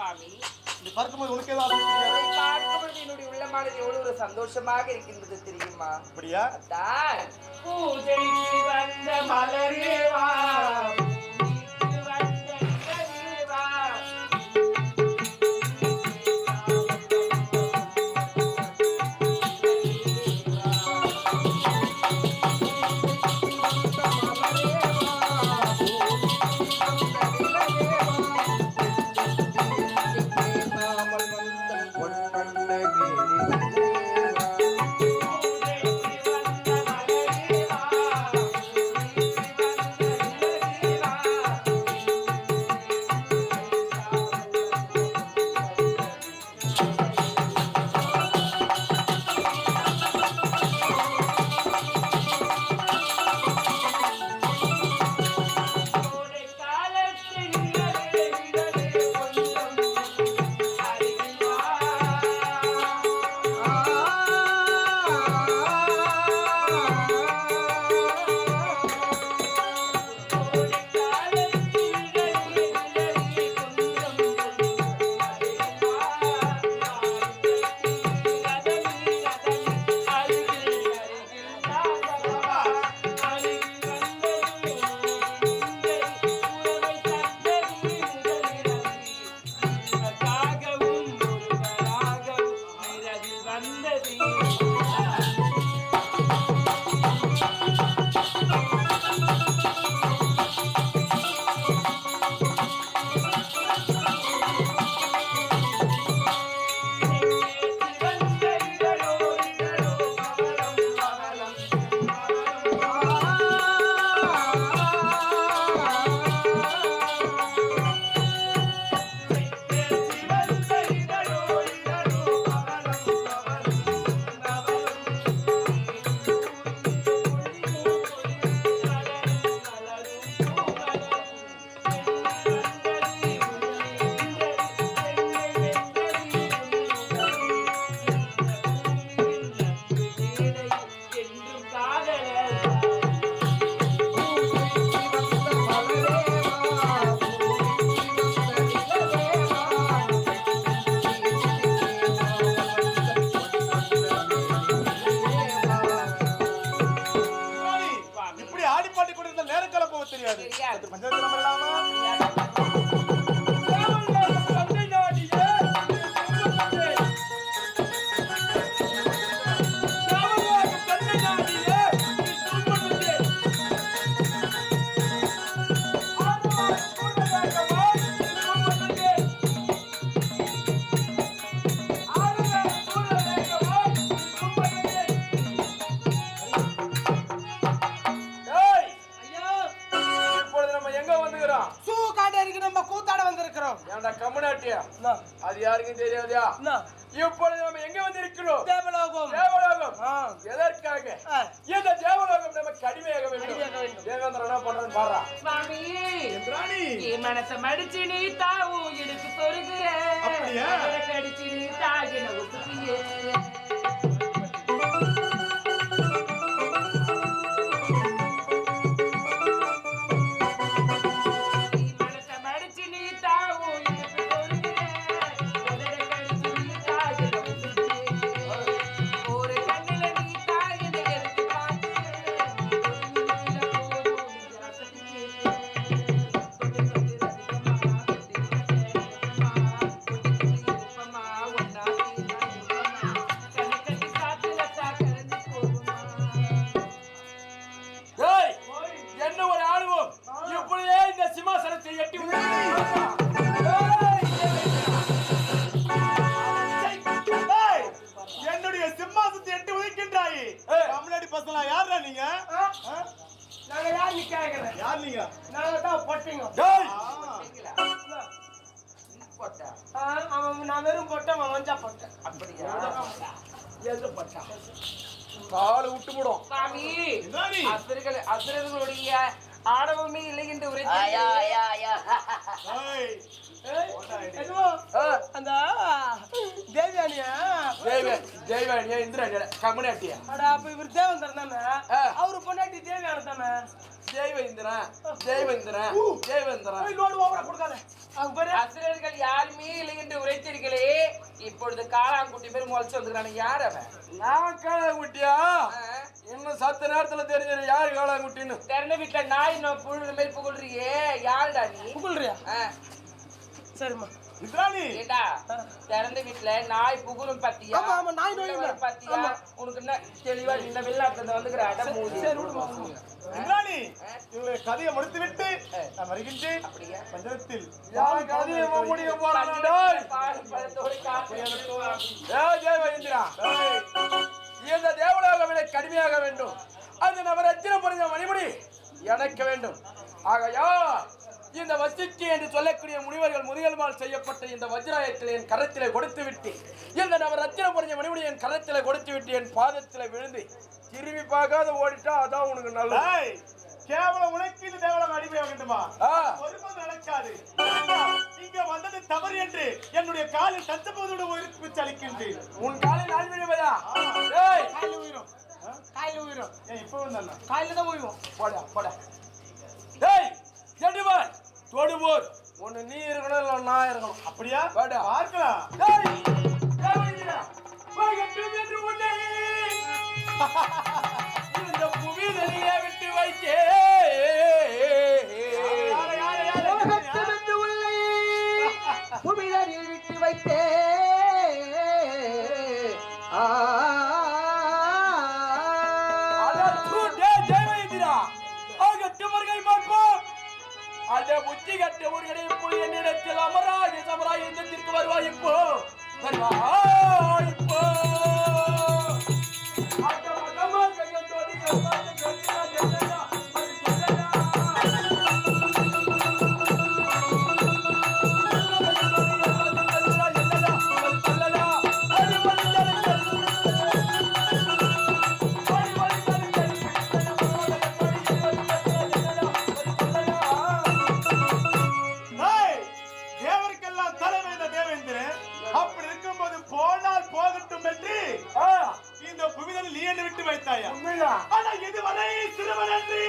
சுவாமி இது பார்க்கும்போது உனக்கு ஏதாவது தெரியாது அதை பார்க்கும்போது என்னுடைய உள்ளமானது எவ்வளவு ஒரு சந்தோஷமாக இருக்கின்றது தெரியுமா? அப்படியா? அதான் பூஜைக்கு வந்த மலரேவா, பூஜைக்கு வந்த நிலவேவா. இப்படி ஆடி பாடி கொண்டிருந்த நேரக்கால போக தெரியாது தெரியாது. பஞ்சாயத்து நம்ம இல்லாமா இப்பொழுது நம்ம எங்க வந்துக்கிறோம்? சூ காட்டேரிக்கு நம்ம கூத்தாட வந்திருக்கிறோம். ஏன்டா கம்முனாட்டியா? என்ன? அது யாருக்கும் தெரியாதா? என்ன? இப்பொழுது நம்ம எங்க வந்திருக்கிறோம்? தேவலோகம். தேவலோகம். ஆ. எதற்காக? ஆ. இந்த தேவலோகம் நமக்கு அடிமையாக வேண்டும். அடிமையாக வேண்டும். தேவேந்திரன் என்ன பண்றான்னு பாருடா. சுவாமி ராணி என் மனச மடிச்சு நீ தாவு எடுத்து சொருகுற அப்படியா? கடிச்சு நீ தாகின ஒத்துக்கியே யார் நீங்க? நாங்க தான் பொட்டிங்க. டேய் நான் வெறும் பொட்டேன், மஞ்சா பொட்டேன். காலை விட்டு போடும். சாமி இதானி? அசுரர்களுடைய ஆணவமே இல்லை என்று ஆயா ஆயா ஆயா ஏய், எதுவோ அந்த தேவியானியா ஜெய்வாணியா இந்திராணியா கம்முனாட்டியா? அட அப்ப இவர் தேவந்தர் தானே, அவரு பொண்டாட்டி தேவியான தானே. ஜெய்வேந்திரன் ஜெய்வேந்திரன் ஜெய்வேந்திரன் லோடு ஓவரா கொடுக்காத. அசுரர்கள் யாருமே இல்லை என்று உரைத்தீர்களே, இப்பொழுது காளாங்குட்டி பேர் முளைச்சு வந்துக்கிறானு யார் அவன்? நான் காளாங்குட்டியா? இன்னும் சத்த நேரத்துல தெரிஞ்சது யாரு காளாங்குட்டின்னு. திறந்த வீட்டுல நாய் புழுது மாதிரி புகழ்றியே, யாருடா நீ? புகழ்றியா? சரிம்மா. இந்திராணி ஏண்டா திறந்த வீட்டுல நாய் புகுரும் பத்தியா? ஆமா ஆமா நாய் நோய் பத்தியா? உனக்கு என்ன தெளிவா இந்த வெளிநாட்டுல வந்துக்கிற அடம் மூடி. இந்திராணி இவங்க கதையை முடித்து விட்டு நான் வருகின்றேன். அப்படியா? பஞ்சத்தில் யாரு கதையை முடிக்க போறாங்க? பழத்தோடு காப்பு ஜெயவேந்திரா, இந்த தேவலோகவிலை கடுமையாக வேண்டும். அந்த நவரத்தின புரிஞ்ச மணிமுடி எனக்கு வேண்டும். ஆகையா இந்த வசிஷ்டி என்று சொல்லக்கூடிய முனிவர்கள் முருகல்மால் செய்யப்பட்ட இந்த வஜ்ராயத்தில் என் கரத்திலே கொடுத்து விட்டு, இந்த நவரத்தின புரிஞ்ச மணிமுடி என் கரத்திலே கொடுத்து விட்டு என் பாதத்திலே விழுந்து திரும்பி பார்க்காத ஓடிட்டா அதான் உனக்கு நல்லது. கேவலம் உனக்கு இந்த தேவலம் அடிமையாக வேண்டுமா? ஒருபோது நடக்காது. இங்க வந்தது தவறு என்று என்னுடைய காலில் தச்சபோதோடு உயிர்ப்பிச்சு அளிக்கின்றேன். உன் காலில் நான் விழுவதா? காயில உயிரும் காயில உயிரும் ஏன் இப்போ வந்தாங்க? காயில தான் உயிரும். போடா போடா. டேய் ஜெடிவாய் தொடுபோர். ஒன்னு நீ இருக்கணும் இல்ல நான் இருக்கணும். அப்படியா? போடா பார்க்கலாம். டேய் ஜெயவேந்திரா, வாங்கட்டு என்று உன்னை இந்த புவிதனிலே விட்டு வைத்தே. உலகத்தென்று உள்ளே புவிதனில் விட்டு வைத்தே. ஜெயவேந்திரா, அகட்டுமர்கள் பார்ப்போம். அந்த புத்தி கட்டவர்களை இப்போ என்னிடத்தில் அமராஜ சமராஜ யுத்தத்திற்கு வருவாய். இப்போ வருவாய். இப்போ தேவருக்கெல்லாம் தலைமை இந்த தேவேந்திரன். அப்படி இருக்கும்போது போனால் போகட்டும் என்று இந்த புவிதனில் நீ என்னை விட்டு வைத்தாயா? ஆனா இதுவரை சிறுவன் என்று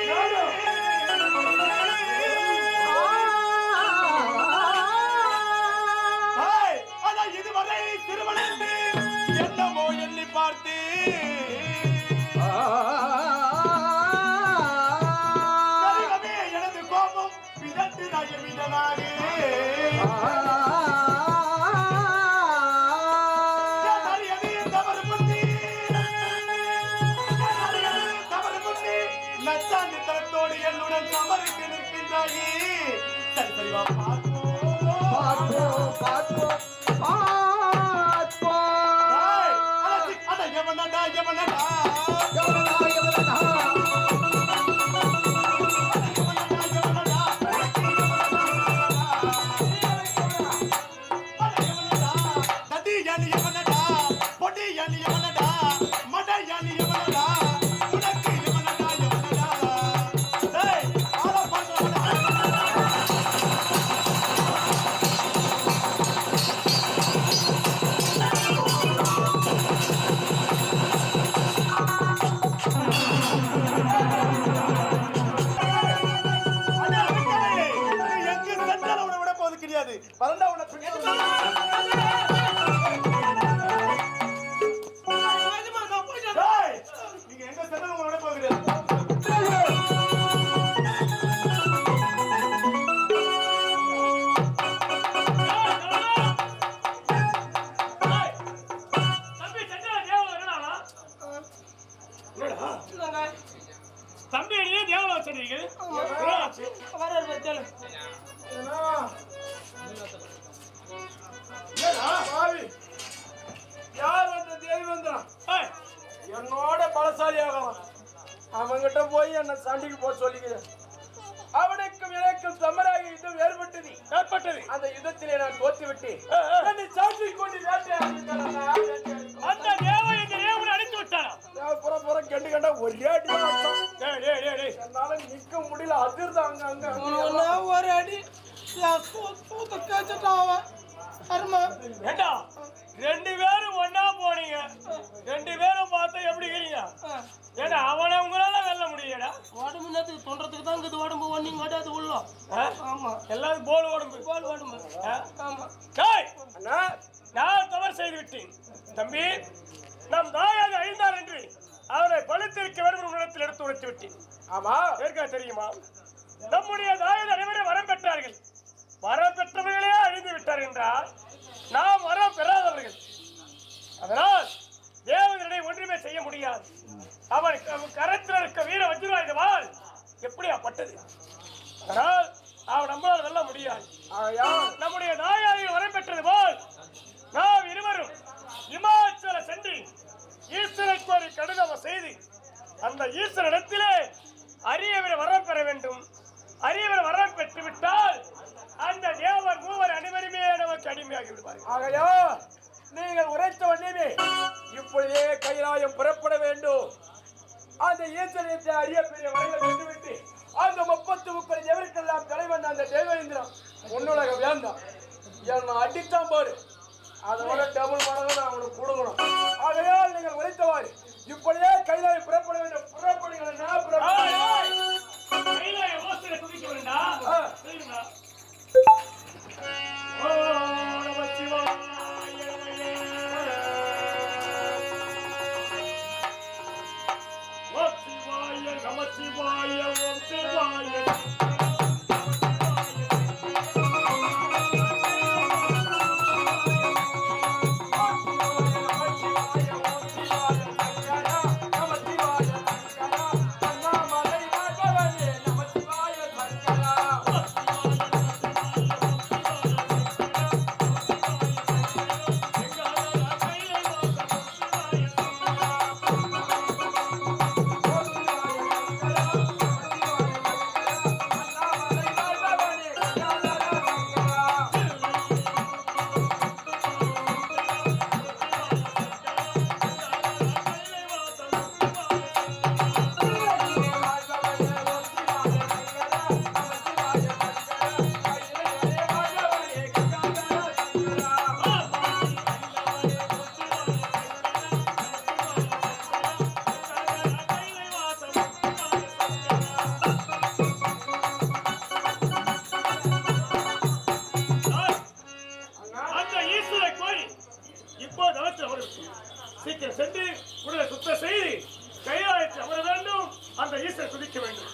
ஆனா இதுவரை சிறுவன் என்று என்னமோ எண்ணி பார்த்து எனது கோபம் பிதட்டு நயமிதனாக நச்சாண்டி தரத்தோடு என்னுடன் சமருக்கு நிற்கின்றாயே. சரி சரி வா எவனடா எவனடா தடி யானி எவனடா பொடி யானி எவனடா மட யானி எவனடா உனக்கு எவனடா எவனடா. டேய் ஆள பாருடா. கிடையாது. பரண்டா உன்னை நீங்க எங்க சென்றாலும் உங்களோட போகிறேன். தம்பி நீ தேவல வச்சிருக்கீங்க யார் வந்த தேவேந்திரன் என்னோட பலசாலி ஆகலாம். அவங்கிட்ட போய் என்ன சண்டைக்கு போக சொல்லிக்கிறேன். அவனுக்கும் எனக்கும் சமராக யுத்தம் ஏற்பட்டது. அந்த யுத்தத்திலே நான் தோத்து விட்டேன். என்னை சாட்சி கொண்டு அந்த தேவ இந்த தேவனை அடித்து விட்டானா? புற கெண்டு கண்டா ஒரே அடி என்னால நிக்க முடியல. அதிர்தான் அங்க அங்க ஒரு அடி சூத்த கேச்சுட்டான். ஏண்டா 2 பேரும் ஒண்ணா போனீங்க, 2 பேரும் பார்த்தா எப்படி இருக்கீங்க? ஏன்னா அவனை உங்களால வெல்ல முடியும். இல்லையடா? உடம்பு நேரத்துக்கு தொண்டறதுக்கு தான் இருக்குது உடம்பு ஒன்னிங் ஓடாது உள்ள. ஆமா எல்லாரும் போல் உடம்பு. போல் உடம்பு. ஆமா. டேய், அண்ணா நான் தவறு செய்து விட்டேன். தம்பி, நம் தாயாக அழிந்தார் என்று அவரை பழுத்திருக்க வேண்டும் இடத்தில் எடுத்து உரைத்து விட்டேன். ஆமா ஏற்கனவே தெரியுமா? நம்முடைய தாயர் அனைவரும் வரம் பெற்றார்கள். வரம் பெற்றவர்களே அழிந்து விட்டார் என்றால் நாம் வரம் பெறாதவர்கள். அதனால் தேவதனை ஒன்றுமே செய்ய முடியாது. அவன் கரத்தில் இருக்க வீர வஜ்ராயுதவால் எப்படியா பட்டது? அதனால் அவன் நம்மளால் வெல்ல முடியாது. நம்முடைய தாயாரில் வரம் பெற்றது போல் நாம் இருவரும் இமாச்சல சென்று ஈஸ்வரனுக்கு ஒரு கடிதம் செய்து அந்த ஈஸ்வரனிடத்திலே அரியவரை வரம் பெற வேண்டும். அரியவரை வரம் பெற்றுவிட்டால் அந்த தேவர் மூவர் அனைவருமே நமக்கு அடிமையாகி விடுவார்கள். ஆகையா நீங்கள் உரைத்த உடனே இப்பொழுதே கைலாயம் புறப்பட வேண்டும். அந்த ஈஸ்வரத்தை அறிய பெரிய வரையில் விட்டுவிட்டு அந்த 33 தேவருக்கெல்லாம் தலைவன் அந்த தேவேந்திரன் உன்னுலக வேண்டாம் என்ன அடித்தான் பாரு, அதோட டபுள் மடங்கு நான் அவனுக்கு கொடுக்கணும். ஆகையால் நீங்கள் உரைத்தவாறு இப்பொழுதே கைலாயம் புறப்பட வேண்டும். புறப்படுங்கள். கைலாயம் ஓசையை குதிக்க வேண்டாம். சீக்கிரம் சென்று உடலை சுத்த செய்து கையாளத்தை அமர வேண்டும். அந்த ஈஸ்வரர் குதிக்க வேண்டும்.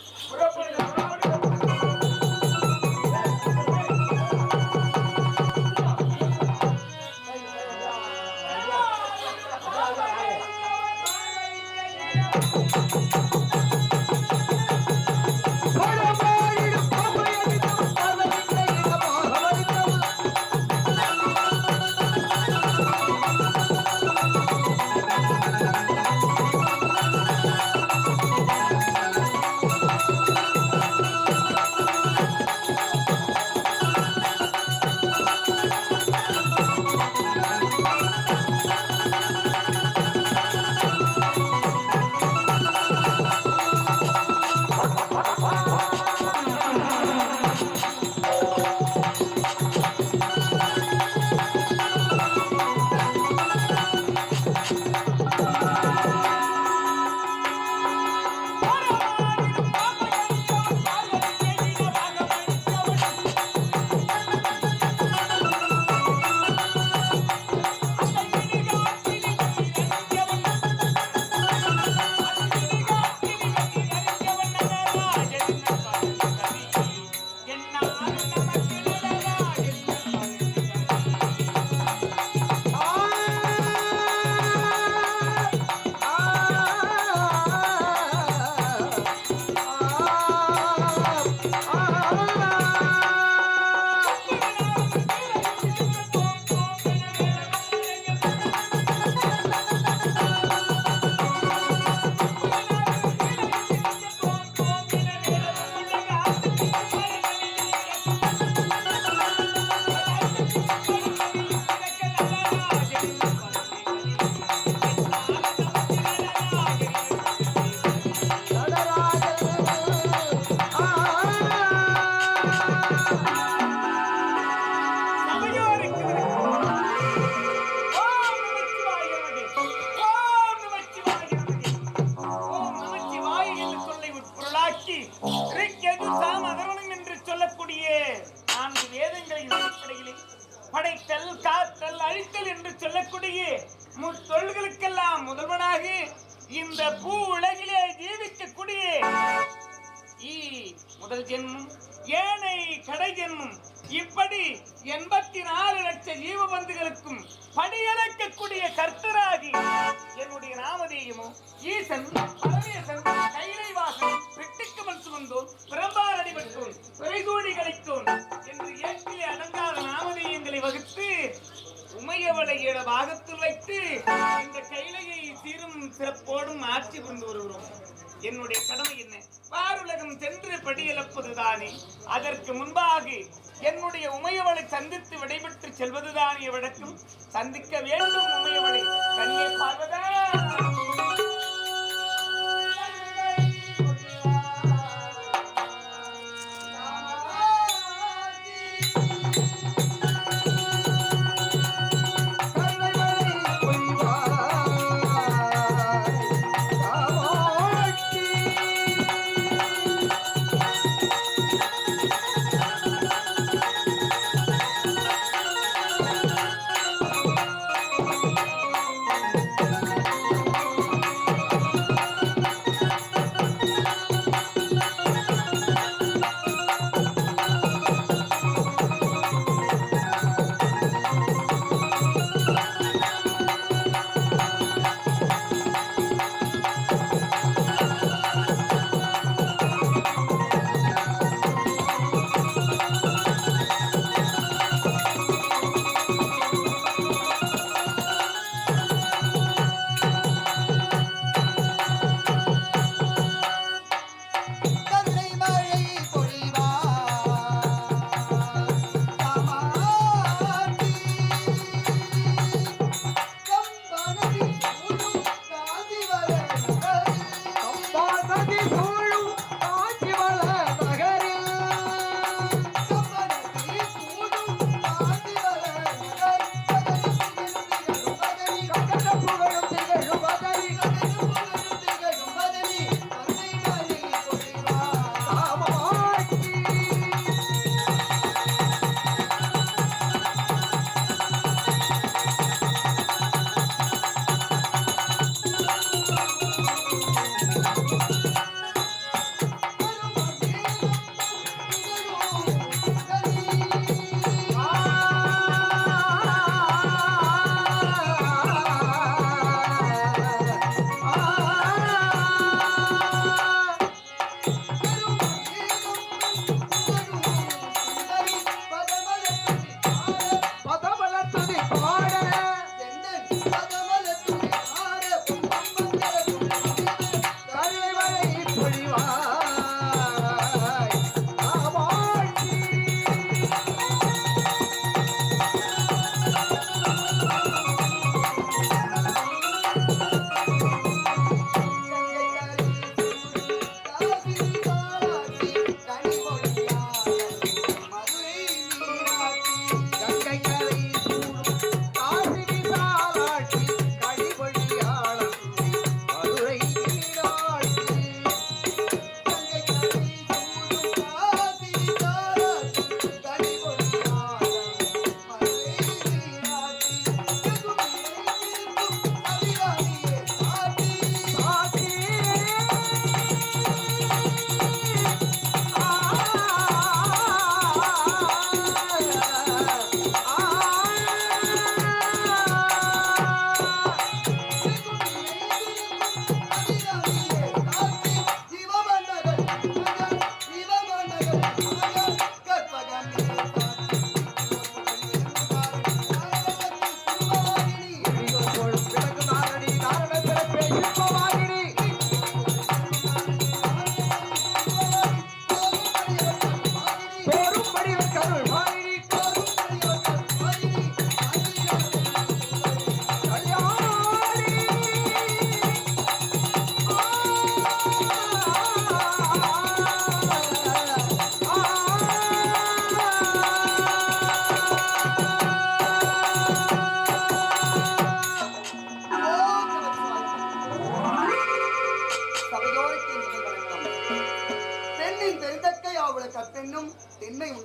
கழித்தல் என்று சொல்லக்கூடிய முத்தொழில்களுக்கெல்லாம் முதல்வனாக இந்த பூ உலகிலே ஜீவிக்கக்கூடிய முதல் ஜென்மம் ஏனை கடை ஜென்மம் இப்படி 84 லட்சம் ஜீவபந்துகளுக்கும் படியளக்கக்கூடிய கர்த்தராகி என்னுடைய நாமதேயமோ ஈசன் பரமேசன் கைலைவாசன் வெட்டுக்கமல் சுமந்தோன் பிரம்பார் அடிபட்டோன் பிறைகூடி கழித்தோன் என்று ஏற்றிலே அடங்காத நாமதேயங்களை வகுத்து உமையவளையிட பாகத்தில் வைத்து இந்த கைலையை சீரும் சிறப்போடும் ஆட்சி புரிந்து வருகிறோம். என்னுடைய கடமை என்ன? பாருலகம் சென்று படியளப்பதுதானே. அதற்கு முன்பாக என்னுடைய உமையவளை சந்தித்து விடைபெற்று செல்வதுதானே வழக்கம். சந்திக்க வேண்டும் உமையவளை. கண்ணே பார்வதா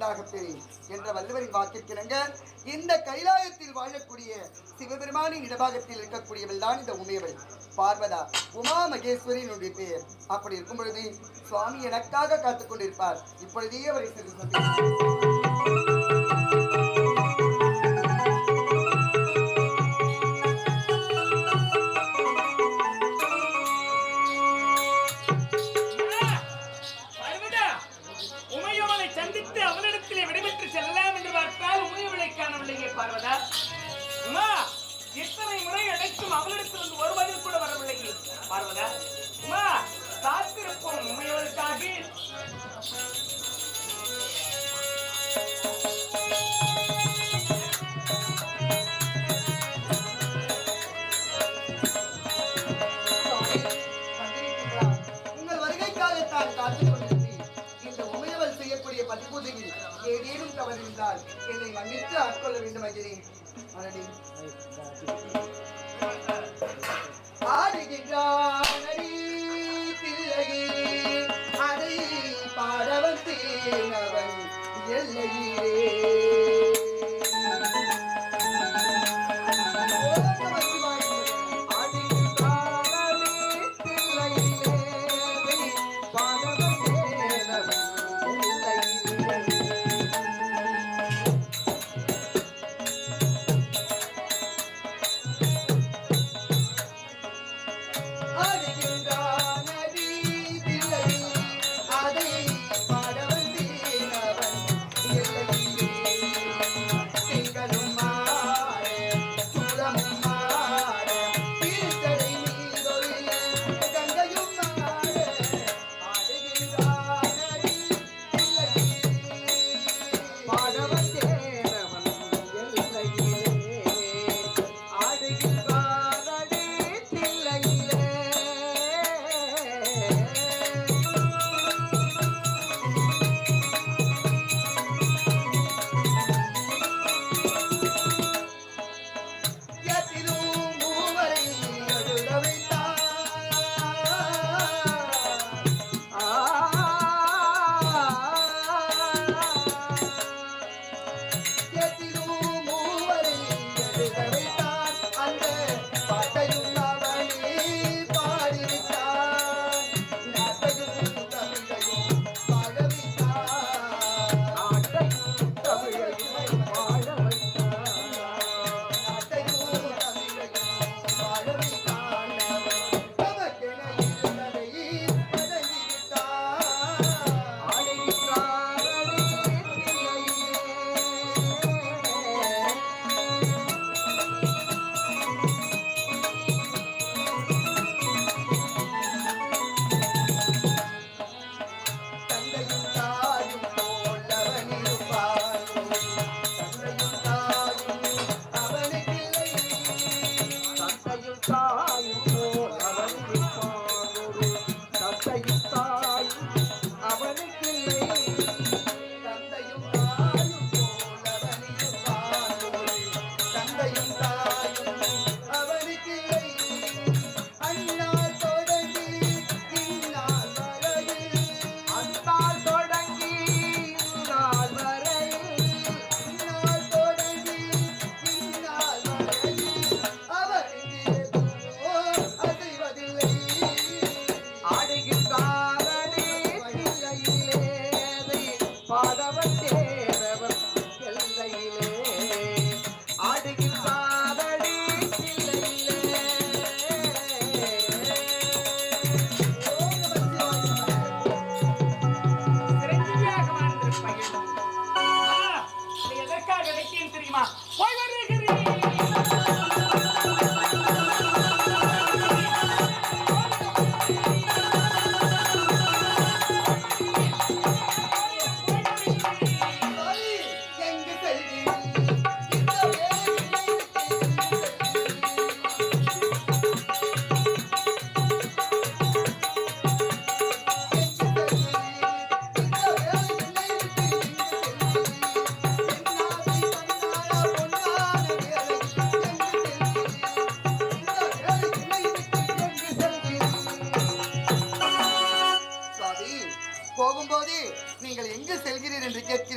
உண்டாக பெறேன் என்ற வள்ளுவரின் வாக்கிற்கிணங்க இந்த கைலாயத்தில் வாழக்கூடிய சிவபெருமானின் இடபாகத்தில் இருக்கக்கூடியவள் தான் இந்த உமையவள் பார்வதா உமா மகேஸ்வரியினுடைய பெயர். அப்படி இருக்கும் பொழுது சுவாமி எனக்காக காத்துக் கொண்டிருப்பார். இப்பொழுதே அவரை சென்று சந்திக்கிறேன். சந்தித்து அவளிடத்திலே விடைபெற்று செல்லலாம் என்று பார்த்தால் உமையவளை காணவில்லையே பார்வதா. உமா, எத்தனை முறை அழைத்தும் அவளிடத்திலிருந்து ஒரு பதில் கூட வரவில்லையே பார்வதா. உமா, காத்திருப்போம் உமையவளுக்காக. உங்கள் வருகைக்காகத்தான் காத்துக் கொண்டிருந்தேன். இந்த உமையவள் செய்யக்கூடிய பதிப்பூஜையில் ஏதேனும் தவறு இருந்தால் என்னை மன்னித்து ஆட்கொள்ள வேண்டும் அகிறேன். ஆடுகின்றானடி பிள்ளையே அதை பாடவன் தேனவன் எல்லையிலே.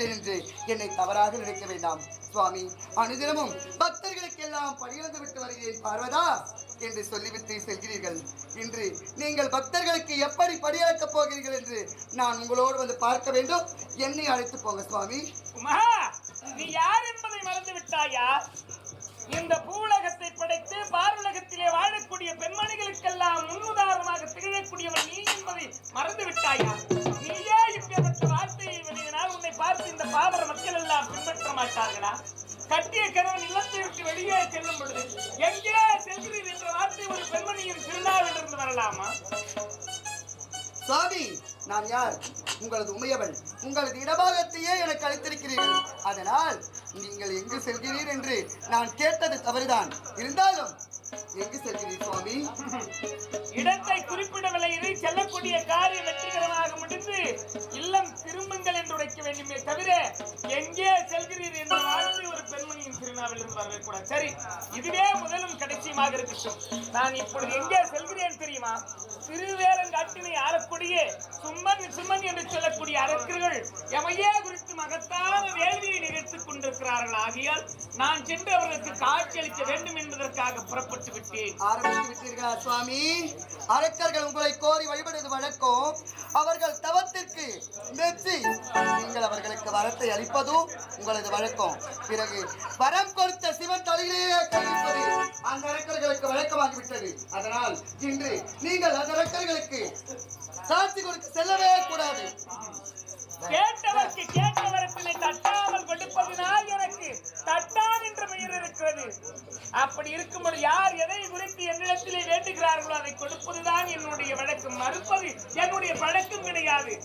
பேசுகிறேன் என்று என்னை தவறாக நினைக்க வேண்டாம் சுவாமி. அனுதினமும் பக்தர்களுக்கெல்லாம் பணியிழந்து விட்டு வருகிறேன் பார்வதா என்று சொல்லிவிட்டு செல்கிறீர்கள். இன்று நீங்கள் பக்தர்களுக்கு எப்படி படியளக்கப் போகிறீர்கள் என்று நான் உங்களோடு வந்து பார்க்க வேண்டும். என்னை அழைத்து போங்க சுவாமி. உமா, நீ யார் என்பதை மறந்து விட்டாயா? இந்த பூவுலகத்தை படைத்து பார்வுலகத்திலே வாழக்கூடிய பெண்மணிகளுக்கெல்லாம் முன்னுதாரணமாக திகழக்கூடியவன் நீ என்பதை மறந்து விட்டாயா? நீயே இப்பேற்பட்ட வார்த்தையை வெளியினால் உன்னை பார்த்து இந்த பாமர மக்கள் எல்லாம் பின்பற்ற மாட்டார்களா? கட்டிய கணவன் இல்லத்தை விட்டு வெளியே செல்லும் பொழுது எங்கே செல்கிறீர் என்ற வார்த்தை ஒரு பெண்மணியின் திருநாவிலிருந்து வரலாமா? சுவாமி, நான் யார்? உங்களது உமையவள். உங்களது இடபாகத்தையே எனக்கு அளித்திருக்கிறீர்கள். அதனால் நீங்கள் எங்கு செல்கிறீர் என்று நான் கேட்டது தவறுதான். இருந்தாலும் எங்கு செல்கிறீர் சுவாமி? இடத்தை குறிப்பிடவில்லை. இதை செல்லக்கூடிய காரியம் வெற்றிகரமாக முடிந்து இல்லம் திரும்புங்கள் என்று உரைக்க வேண்டுமே தவிர எங்கே செல்கிறீர் என்ற வார்த்தை ஒரு பெண்மணியின் திருநாவிலிருந்து வரக்கூடாது. சரி, இதுவே முதலும் கடைசியுமாக இருக்கட்டும். நான் இப்பொழுது எங்கே செல்கிறேன் தெரியுமா? திருவேலங்காட்டினை ஆளக்கூடிய சும்மன் என்று சொல்லக்கூடிய அரக்கர்கள் எமையே குறித்து மகத்தான வேள்வியை நிகழ்த்திக் கொண்டிருக்கிறார்கள். ஆகியால் நான் சென்று அவர்களுக்கு காட்சி அளிக்க வேண்டும் என்பதற்காக புறப்பட்டு விட்டேன். ஆரம்பித்து விட்டீர்களா சுவாமி? அரக்கர்கள் உங்களை கோரி வழிபடுவது வழக்கம். அவர்கள் தவத்திற்கு மெச்சி நீங்கள் அவர்களுக்கு வரத்தை அளிப்பதும் உங்களது வழக்கம். பிறகு வரம் கொடுத்த சிவன் தலையிலேயே கழிப்பது அந்த அரக்கர்களுக்கு வழக்கமாகிவிட்டது. அதனால் இன்று நீங்கள் அந்த அரக்கர்களுக்கு காட்சி கொடுக்க செல்லவே கூடாது. கேட்டவருக்கு கேட்ட வரத்தினை தட்டாமல் கொடுப்பதனால் எனக்கு தட்டான் என்ற பெயர் இருக்கிறது. அப்படி இருக்கும்போது யார் எதை குறித்து என்னிடத்திலே வேண்டுகிறார்களோ அதை கொடுப்பதுதான் என்னுடைய வழக்கம். மறுப்பது என்னுடைய பழக்கம் கிடையாது.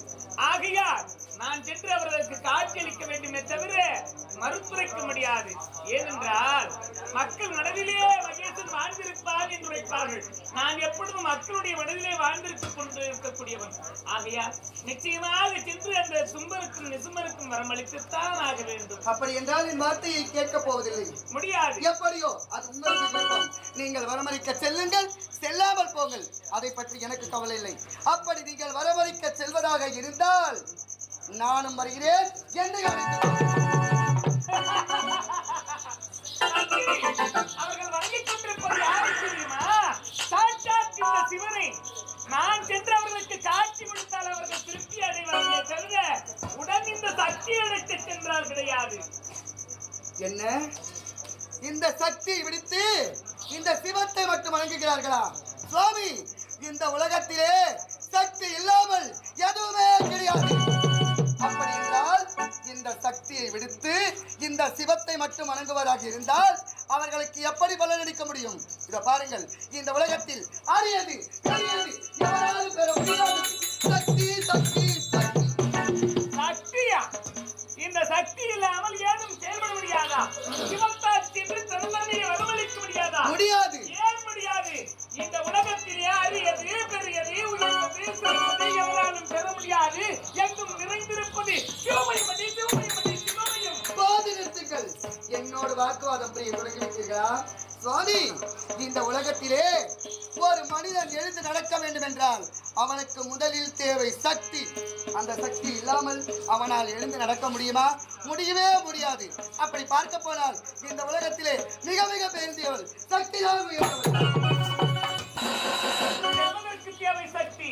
ஆகையால் நான் சென்று அவர்களுக்கு காட்சியளிக்க வேண்டுமே தவிர மறுத்துரைக்க முடியாது. ஏனென்றால் மக்கள் மனதிலே மகேசன் வாழ்ந்திருப்பான் என்று உரைப்பார்கள். நான் எப்பொழுதும் மக்களுடைய மனதிலே வாழ்ந்திருக்க கொண்டு இருக்கக்கூடியவன். ஆகையால் நிச்சயமாக சென்று அந்த சும்பருக்கும் நிசுமருக்கும் வரமளித்துத்தான் ஆக வேண்டும். அப்படி என்றால் என் வார்த்தையை கேட்கப் போவதில்லை. முடியாது. எப்படியோ அது உங்களுக்கு விருப்பம். நீங்கள் வரமளிக்க செல்லுங்கள், செல்லாமல் போங்கள். அதை பற்றி எனக்கு கவலை இல்லை. அப்படி நீங்கள் வரமளிக்க செல்வதாக இருந்தால் நானும் வருகிறேன். என்னை அவர்கள் வணங்கிக் கொண்டிருப்பது யாரை தெரியுமா? சாட்சாத் இந்த சிவனை. நான் சென்று அவர்களுக்கு காட்சி கொடுத்தால் அவர்கள் திருப்தி அடைவார்களே தவிர உடன் இந்த சக்தி அடைத்து சென்றால் கிடையாது. என்ன இந்த சக்தியை விடுத்து இந்த சிவத்தை மட்டும் வணங்குகிறார்களா? சுவாமி, இந்த உலகத்திலே சக்தி இல்லாமல் எதுவுமே கிடையாது. அப்படி என்றால் இந்த சக்தியை விடுத்து இந்த சிவத்தை மட்டும் வணங்குவதாக இருந்தால் அவர்களுக்கு எப்படி பலனளிக்க முடியும்? இதை பாருங்கள், இந்த உலகத்தில் அரியது யாராலும் பெற முடியாது சக்தி சக்தி சக்தி. சக்தியா? இந்த சக்தி இல்லாமல் ஏதும் செயல்பட முடியாதா? சிவத்தாட்சி என்று தன்மையை வரவழைக்க முடியாதா? முடியாது. ஏன் முடியாது? இந்த உலகத்திலே அரியது பெரியது உயர்ந்தது சிறந்தது எவராலும் பெற முடியாது. எங்கும் நிறைந்திருப்பது சிவமயமதி சிவமயமதி சிவமயம். போது நிறுத்துங்கள். என்னோடு வாக்குவாதம் புரிய தொடங்கிவிட்டீர்களா? சுவாமி, இந்த உலகத்திலே ஒரு மனிதன் எழுந்து நடக்க வேண்டும் என்றால் அவனுக்கு முதலில் தேவை சக்தி. அந்த சக்தி இல்லாமல் அவனால் எழுந்து நடக்க முடியுமா? முடியவே முடியாது. அப்படி பார்க்க போனால் இந்த உலகத்திலே மிக மிக பெருந்தவள் சக்திதான் தேவை சக்தி.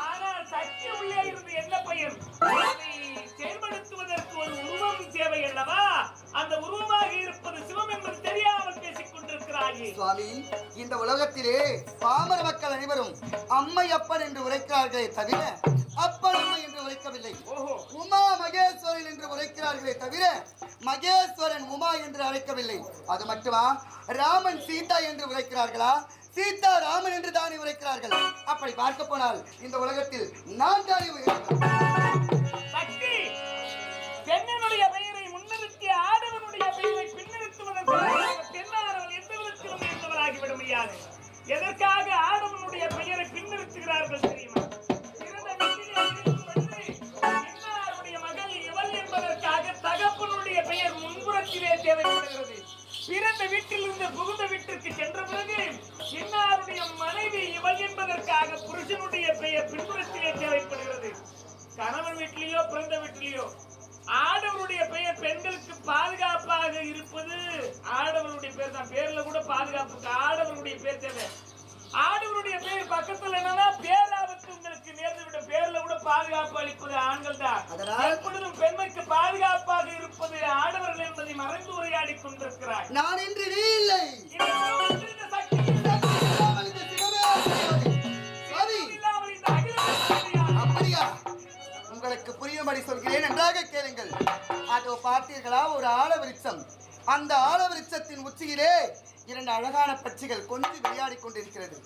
ஆனால் சக்தி உள்ளே இருந்து என்ன பயன்? அதை செயல்படுத்துவதற்கு ஒரு உருவம் தேவை அல்லவா? அந்த உருவமாக இருப்பது சிவம் என்பது தெரியாமல் பேசிக் கொண்டிருக்கிறாயே. சுவாமி, இந்த உலகத்திலே பாமர மக்கள் அனைவரும் அம்மை அப்பன் என்று உரைக்கிறார்களே தவிர அப்பன் அம்மை என்று உரைக்கவில்லை. உமா மகேஸ்வரன் என்று உரைக்கிறார்களே தவிர மகேஸ்வரன் உமா என்று அழைக்கவில்லை. அது மட்டுமா? ராமன் சீதா என்று உரைக்கிறார்களா? சீதா ராமன் என்று தானே உரைக்கிறார்கள். அப்படி பார்க்க போனால் இந்த உலகத்தில் நான் தானே சக்தி. பெண்ணினுடைய பெயரை முன்னிறுத்திய ஆடவனுடைய பெயரை பின்னிறுத்துவதற்காக பெண்ணானவன் எந்த விதத்திலும் இருந்தவராகிவிட முடியாது. எதற்காக ஆடவனுடைய பெயரை பின்னிறுத்துகிறார்கள் தெரியுமா? மகள் இவள் என்பதற்காக தகப்பனுடைய பெயர் முன்புறத்திலே தேவைப்படுகிறது. பிறந்த வீட்டிலிருந்து புகுந்த வீட்டிற்கு சென்ற பிறகு இன்னாருடைய மனைவி இவள் என்பதற்காக புருஷனுடைய பெயர் பின்புறத்திலே தேவைப்படுகிறது. கணவன் வீட்டிலேயோ பிறந்த வீட்டிலேயோ ஆடவருடைய பெயர் பெண்களுக்கு பாதுகாப்பாக இருப்பது ஆடவருடைய பேர் தான். பேர்ல கூட பாதுகாப்புக்கு ஆடவருடைய பேர் தேவை. ஆடவருடைய பேர் பக்கத்துல என்னன்னா பேராபத்து உங்களுக்கு நேர்ந்துவிட்ட பேர்ல கூட பாதுகாப்பு அளிப்பது ஆண்கள் தான். எப்பொழுதும் பெண்மைக்கு பாதுகாப்பாக இருப்பது ஆடவர்கள் என்பதை மறைந்து உரையாடி கொண்டிருக்கிறார். நான் என்று நீ இல்லை. அப்படியா? உங்களுக்கு புரியும்படி சொல்கிறேன், நன்றாக கேளுங்கள். அதோ பார்த்தீர்களா ஒரு ஆலவிருட்சம். அந்த ஆலவிருட்சத்தின் உச்சியிலே 2 அழகான பட்சிகள் கொஞ்சம் விளையாடி கொண்டிருக்கிறது.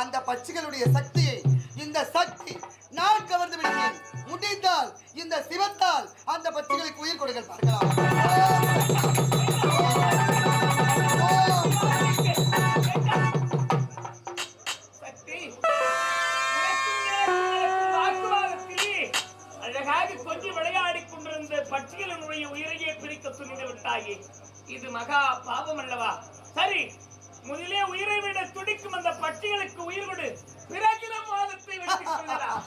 அந்த பட்சிகளுடைய சக்தியை இந்த சக்தி நான் கவர்ந்து விடுகிறேன். முடிந்தால் இந்த சிவத்தால் அந்த பட்சிகளுக்கு உயிர் கொடுங்கள். பார்க்கலாம். கொஞ்சம் விளையாடி கொண்டிருந்த பட்சிகளினுடைய உயிரையே பிரிக்க துணிந்து விட்டாயே, இது மகா பாவம் அல்லவா? சரி, முதலே உயிரை விட துடிக்கும் அந்த பட்சிகளுக்கு உயிர் கொடு, பிறகு வாதத்தை வெட்டிக் கொள்ளலாம்.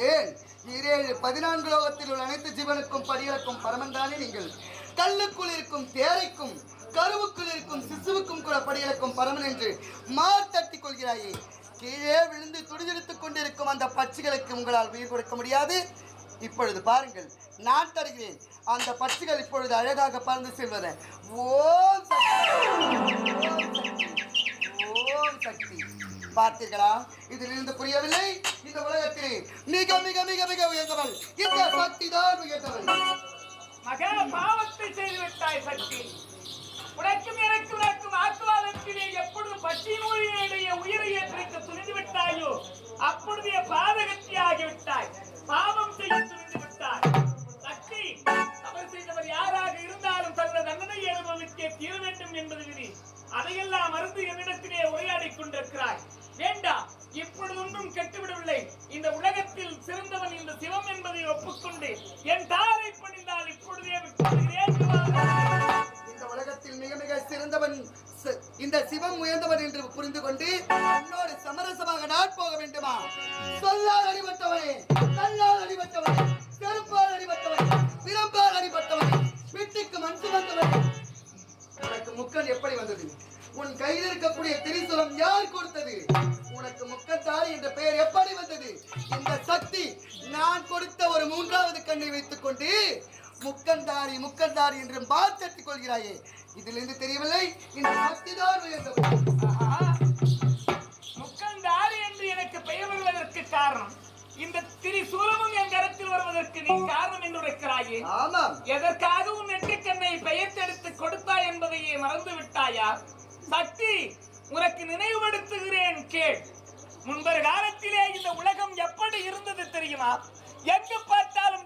ஏன் 14 லோகத்தில் உள்ள அனைத்து ஜீவனுக்கும் படிகளுக்கும் பரமந்தானே நீங்கள். கல்லுக்குள் இருக்கும் தேரைக்கும் கருவுக்குள் இருக்கும் சிசுவுக்கும் கூட படிகளுக்கும் பரமன் என்று மாத்தட்டிக் கொள்கிறாயே. கீழே விழுந்து துடிதெடுத்துக் கொண்டிருக்கும் அந்த பட்சிகளுக்கு உங்களால் உயிர் கொடுக்க முடியாது. இப்பொழுது பாருங்கள், நான் தருகிறேன். அந்த பட்சிகள் இப்பொழுது அழகாக பறந்து செல்வத. ஓம் சக்தி. பார்த்தீர்களா? இதிலிருந்து புரியவில்லை? இந்த உலகத்திலே மிக மிக மிக மிக உயர்ந்தவள் இந்த சக்தி தான் உயர்ந்தவள். மகா பாவத்தை செய்து விட்டாய் சக்தி. உனக்கும் எனக்கும் வாக்குவாதத்திலே எப்பொழுது பட்சியினுடைய உயிரையே பிரிக்க துணிந்து விட்டாயோ அப்பொழுதே பாதகத்தி ஆகிவிட்டாய். பாவம் செய்ய துணிந்து விட்டாய். சக்தி, தவறு செய்தவர் யாராக இருந்தாலும் தன்னை தண்டனையை அனுபவிக்க தீர வேண்டும் என்பது விதி. அதையெல்லாம் மறந்து என்னிடத்திலே உரையாடி கொண்டிருக்கிறாய். வேண்டாம், இப்பொழுது ஒன்றும் கெட்டுவிடவில்லை. இந்த உலகத்தில் சிறந்தவன் இந்த சிவம் என்பதை ஒப்புக்கொண்டு என் தாரை பணிந்தால் இப்பொழுதே விட்டுவிடுகிறேன். இந்த உலகத்தில் மிக மிக சிறந்தவன் இந்த சிவம் உயர்ந்தவன் என்று புரிந்து கொண்டு உன்னோடு சமரசமாக நான் போக வேண்டுமா? சொல்லால் அடிபட்டவனே, நல்லால் அடிபட்டவனே, செருப்பால் அடிபட்டவனே, பிறப்பால் அடிபட்டவனே, வீட்டுக்கு மண் சுமந்தவனே, உனக்கு முக்கன் எப்படி வந்தது? உன் கையில் இருக்கக்கூடிய திரிசூலம் யார் கொடுத்தது? உனக்கு முக்கத்தாரி என்ற பெயர் எப்படி வந்தது? இந்த சக்தி நான் கொடுத்த ஒரு 3வது கண்ணை வைத்துக் கொண்டு முக்கந்தாரி முக்கந்தாரி என்று மாற்றட்டிக் கொள்கிறாயே. இதிலிருந்து தெரியவில்லை இந்த சக்தி தான் உயர்ந்தவள். முக்கந்தாரி என்று எனக்கு பெயர் வருவதற்கு காரணம் இந்த திரிசூலமும் என் கரத்தில் வருவதற்கு நீ காரணம் என்று உரைக்கிறாயே. ஆமாம். எதற்காகவும் நெற்றிக்கண்ணை பெயர்த்தெடுத்து கொடுத்தாய் என்பதையே மறந்து விட்டாயா? சக்தி, உனக்கு நினைவுபடுத்துகிறேன் கேள். முன்பொரு காலத்திலே இந்த உலகம் எப்படி இருந்தது தெரியுமா? எங்கு பார்த்தாலும்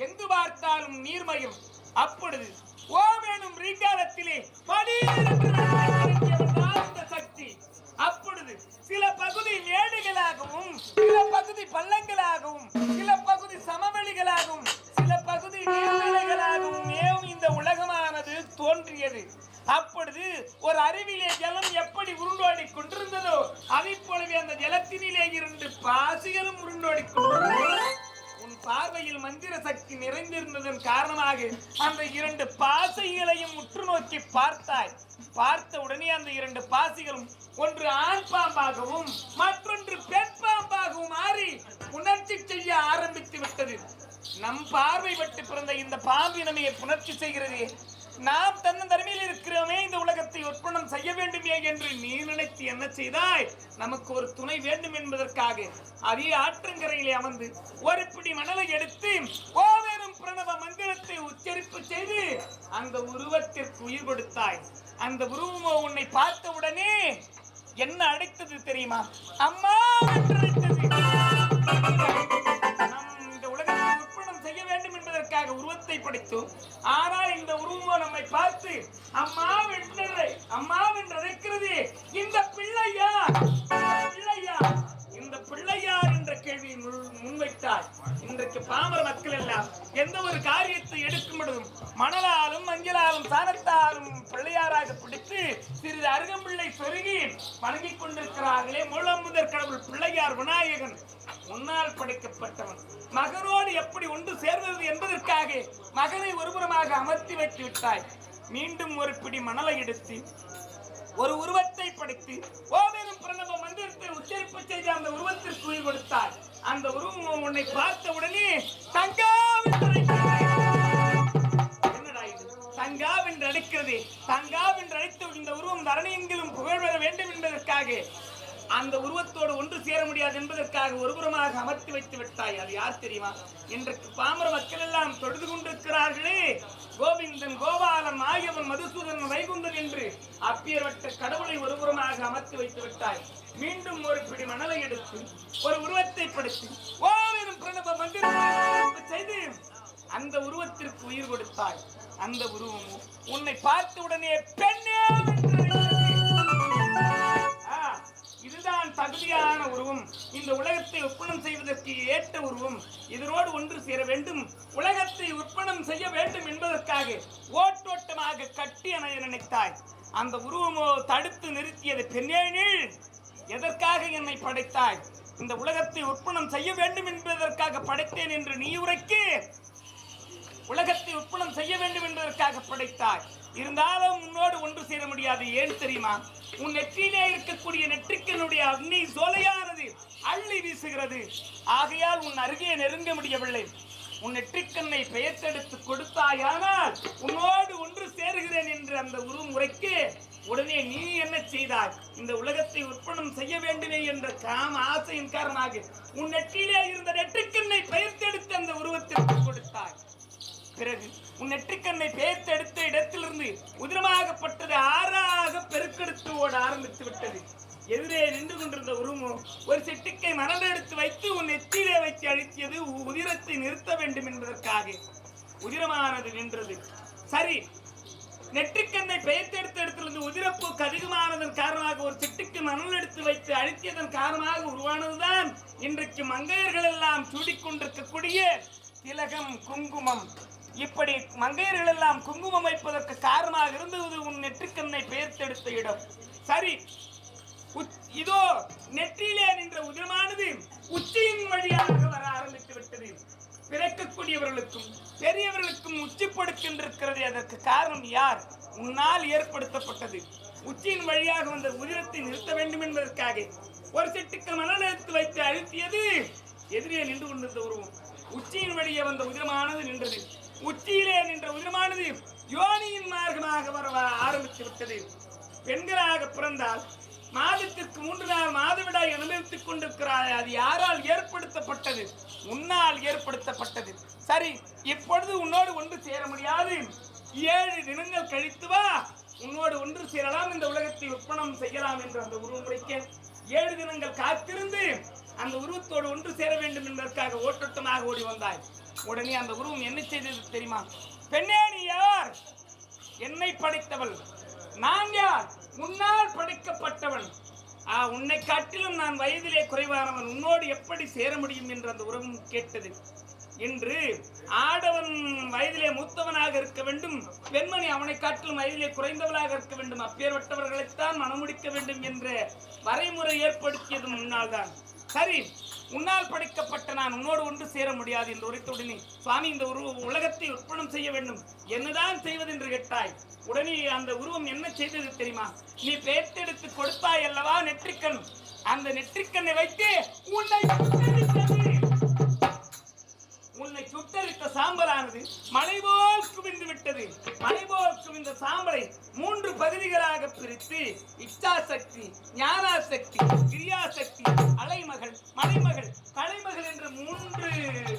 எங்கு பார்த்தாலும் நீர்மயம். அப்பொழுது ஓமேனும் ரீங்காரத்திலே சக்தி. அப்பொழுது சில பகுதி மேடுகளாகவும் சில பகுதி பள்ளங்களாகவும் சில பகுதி சமவெளிகளாகவும் சில பகுதி நீர்நிலைகளாகவும் இந்த உலகமானது தோன்றியது. அப்பொழுது ஒரு அருவிலே ஜலம் எப்படி உருண்டோடி கொண்டிருந்ததோ அதை போலவே அந்த ஜலத்தினிலே 2 பாசிகளும் உருண்டோடி கொண்டிருந்தது. உன் பார்வையில் மந்திர சக்தி நிறைந்திருந்ததன் காரணமாக அந்த 2 பாசைகளையும் உற்று நோக்கி பார்த்தாய். பார்த்த உடனே அந்த 2 பாசிகளும் ஒன்று ஆண் பாம்பாகவும் மற்றொன்று பெண் பாம்பாகவும் மாறி புணர்ச்சி செய்ய ஆரம்பித்து விட்டது. நம் பார்வை விட்டு பிறந்த இந்த பாம்பினமையை புணர்ச்சி செய்கிறது. நாம் தன்னந்தனிமையில் இருக்கிறோமே, இந்த உலகத்தை உற்பத்தி செய்ய வேண்டுமே என்று நீ நினைத்து என்ன செய்தாய்? நமக்கு ஒரு துணை வேண்டும் என்பதற்காக அதே ஆற்றங்கரையிலே அமர்ந்து ஒரு பிடி மணலை எடுத்து ஓவேறும் பிரணவ மந்திரத்தை உச்சரிப்பு செய்து அந்த உருவத்திற்கு உயிர் கொடுத்தாய். அந்த உருவமோ உன்னை பார்த்த உடனே என்ன அழைத்தது தெரியுமா? அம்மா என்று அழைத்தது. இந்த உலகத்தை உற்பத்தி செய்ய வேண்டும் என்பதற்காக உருவத்தை படைத்தோம். ஆனால் இந்த உருவம் நம்மை பார்த்து அம்மா என்று அழைக்கிறது. இந்த பிள்ளையார் இந்த பிள்ளையார் என்ற கேள்வியை முன்வைத்தார். இன்றைக்கு பாமர மக்கள் எல்லாம் எந்த ஒரு காரியத்தை எடுக்கும் பொழுதும் மணலாலும் மஞ்சளாலும் சாணத்தாலும் பிள்ளையாராக பிடித்து சிறிது அருகம்பிள்ளை சொருகி வணங்கிக் கொண்டிருக்கிறார்களே. மூலமுதற் கடவுள் பிள்ளையார் விநாயகன் உன்னால் படைக்கப்பட்டவன் மகனோடு எப்படி ஒன்று சேர்ந்தது என்பதற்காக மகனை ஒருபுறமாக அமர்த்தி வைத்து விட்டாய். மீண்டும் ஒரு பிடி மணலை எடுத்து ஒரு உருவத்தை படைத்து ஓவேறும் பிரணவ மந்திரத்தை உச்சரிப்பு செய்து அந்த உருவத்திற்கு உயிர் கொடுத்தாய். அந்த உருவம் உன்னை பார்த்த உடனே என்னடா இது தங்காவென்று அழைக்கிறது. தங்காவென்று அழைத்த இந்த உருவம் தரணியெங்கிலும் புகழ் பெற வேண்டும் என்பதற்காக அந்த உருவத்தோடு ஒன்று சேர முடியாது என்பதற்காக ஒருபுறமாக அமர்த்தி வைத்து விட்டாய். அது யார் தெரியுமா? இன்றைக்கு பாமர மக்கள் எல்லாம் தொழுது கொண்டிருக்கிறார்களே, கோவிந்தன், கோபாலன், ஆகியவன், மதுசூதன், வைகுந்தன் என்று அப்பேற்பட்ட கடவுளை ஒருபுறமாக அமர்த்தி வைத்து விட்டாய். மீண்டும் ஒரு பிடி மணலை எடுத்து ஒரு உருவத்தை படுத்தி ஓவியம் பிரணவ மந்திரம் செய்து அந்த உருவத்திற்கு உயிர் கொடுத்தாய். அந்த உருவமும் உன்னை பார்த்த உடனே பெண்ணே இதுதான் தகுதியான உருவம், இந்த உலகத்தை ஒப்பனம் செய்வதற்கு ஏற்ற உருவம், இதனோடு ஒன்று சேர வேண்டும், உலகத்தை ஒப்பனம் செய்ய வேண்டும் என்பதற்காக ஓட்டோட்டமாக கட்டி அணைய நினைத்தாய். அந்த உருவமோ தடுத்து நிறுத்தியது. பெண்ணேனில் எதற்காக என்னை படைத்தாய்? இந்த உலகத்தை ஒப்பனம் செய்ய வேண்டும் என்பதற்காக படைத்தேன் என்று நீ உரைக்கு. உலகத்தை ஒப்பனம் செய்ய வேண்டும் என்பதற்காக படைத்தாய். இருந்தாலும் உன்னோடு ஒன்று சேர முடியாது. ஏன் தெரியுமா? உன் நெற்றியிலே இருக்கக்கூடிய நெற்றிக்கனுடைய அக்னி சோலையானது அள்ளி வீசுகிறது. ஆகையால் உன் அருகே நெருங்க முடியவில்லை. உன் நெற்றிக்கண்ணை பெயர்த்தெடுத்து கொடுத்தாயானால் உன்னோடு ஒன்று சேருகிறேன் என்று அந்த உருவம் உரைக்கு. உடனே நீ என்ன செய்தாய்? இந்த உலகத்தை உற்பணம் செய்ய வேண்டுமே என்ற காம ஆசையின் காரணமாக உன் நெற்றியிலே இருந்த நெற்றிக்கண்ணை பெயர்த்தெடுத்து அந்த உருவத்திற்கு கொடுத்தாய். பிறகு உன் நெற்றிக்கண்ணை பெயர்த்தெடுத்த இடத்திலிருந்து உதிரமாகப்பட்டது ஆறாக பெருக்கெடுத்து ஓட ஆரம்பித்து விட்டது. எதிரே நின்று கொண்டிருந்த உருவம் ஒரு சிட்டிக்கை மணல் எடுத்து வைத்து உன் நெற்றியிலே வைத்து அழுத்தியது. உதிரத்தை நிறுத்த வேண்டும் என்பதற்காக உதிரமானது நின்றது. சரி, நெற்றிக்கண்ணை பெயர்த்தெடுத்த இடத்திலிருந்து உதிரப்போக்கு அதிகமானதன் காரணமாக ஒரு சிட்டுக்கு மணல் எடுத்து வைத்து அழுத்தியதன் காரணமாக உருவானதுதான் இன்றைக்கு மங்கையர்கள் எல்லாம் சூடிக்கொண்டிருக்கக்கூடிய திலகம், குங்குமம். இப்படி மங்கையர்கள் எல்லாம் குங்குமம் வைப்பதற்கு காரணமாக இருந்தது உன் நெற்றிக்கண்ணை பெயர்த்தெடுத்த இடம். சரி, இதோ நெற்றியிலே நின்ற உதிரமானது உச்சியின் வழியாக வர ஆரம்பித்து விட்டது. பிறக்கக்கூடியவர்களுக்கும் பெரியவர்களுக்கும் உச்சிப்படுத்தின்றிருக்கிறது. அதற்கு காரணம் யார்? உன்னால் ஏற்படுத்தப்பட்டது. உச்சியின் வழியாக வந்த உதிரத்தை நிறுத்த வேண்டும் என்பதற்காக ஒரு சிட்டுக்கு மணல் எடுத்து வைத்து அழுத்தியது. எதிரே நின்று கொண்டிருந்த உருவம் உச்சியின் வழியே வந்த உதிரமானது நின்றது. உச்சியிலே நின்ற உதிரமானது யோனியின் மார்க்கமாக வர ஆரம்பித்து விட்டது. பெண்களாக பிறந்தால் மாதத்திற்கு 3 நாள் மாதவிடாய் அனுபவித்துக் கொண்டிருக்கிறாய். அது யாரால் ஏற்படுத்தப்பட்டது? உன்னால் ஏற்படுத்தப்பட்டது. சரி, இப்பொழுது உன்னோடு ஒன்று சேர முடியாது. 7 தினங்கள் கழித்து வா, உன்னோடு ஒன்று சேரலாம், இந்த உலகத்தை ஒப்பனம் செய்யலாம் என்று அந்த உருவம் உரைக்க 7 தினங்கள் காத்திருந்து அந்த உருவத்தோடு ஒன்று சேர வேண்டும் என்பதற்காக ஓட்டோட்டமாக ஓடி வந்தாய். உடனே அந்த உருவம் என்ன செய்தது தெரியுமா? பெண்ணே, நீ யார்? என்னை படைத்தவள். நான் யார்? உன்னால் படைக்கப்பட்டவன். உன்னை காட்டிலும் நான் வயதிலே குறைவானவன், உன்னோடு எப்படி சேர முடியும் என்று அந்த உருவம் கேட்டது. என்று ஆடவன் வயதிலே மூத்தவனாக இருக்க வேண்டும், பெண்மணி அவனை காட்டிலும் வயதிலே குறைந்தவளாக இருக்க வேண்டும், அப்பேற்பட்டவர்களைத்தான் மணமுடிக்க வேண்டும் என்ற வரைமுறை ஏற்படுத்தியது முன்னால் தான். சரி, உன்னால் படைக்கப்பட்ட நான் உன்னோடு ஒன்று சேர முடியாது என்று உரைத்தவுடனே, சுவாமி, இந்த உலகத்தை உற்பணம் செய்ய வேண்டும், என்னதான் செய்வது என்று கேட்டாய். உடனே அந்த உருவம் என்ன செய்தது தெரியுமா? நீ பெயர்த்தெடுத்து கொடுத்தாய் அல்லவா நெற்றிக்கண், அந்த நெற்றிக்கண்ணை வைத்து உன்னை சுட்டரித்த சாம்பலானது மலை போல் குவிந்து விட்டது. மலை போல் குவிந்த சாம்பலை 3 பகுதிகளாக பிரித்து இச்சாசக்தி, ஞானாசக்தி, கிரியாசக்தி, அலைமகள், மலைமகள், கலைமகள் என்ற 3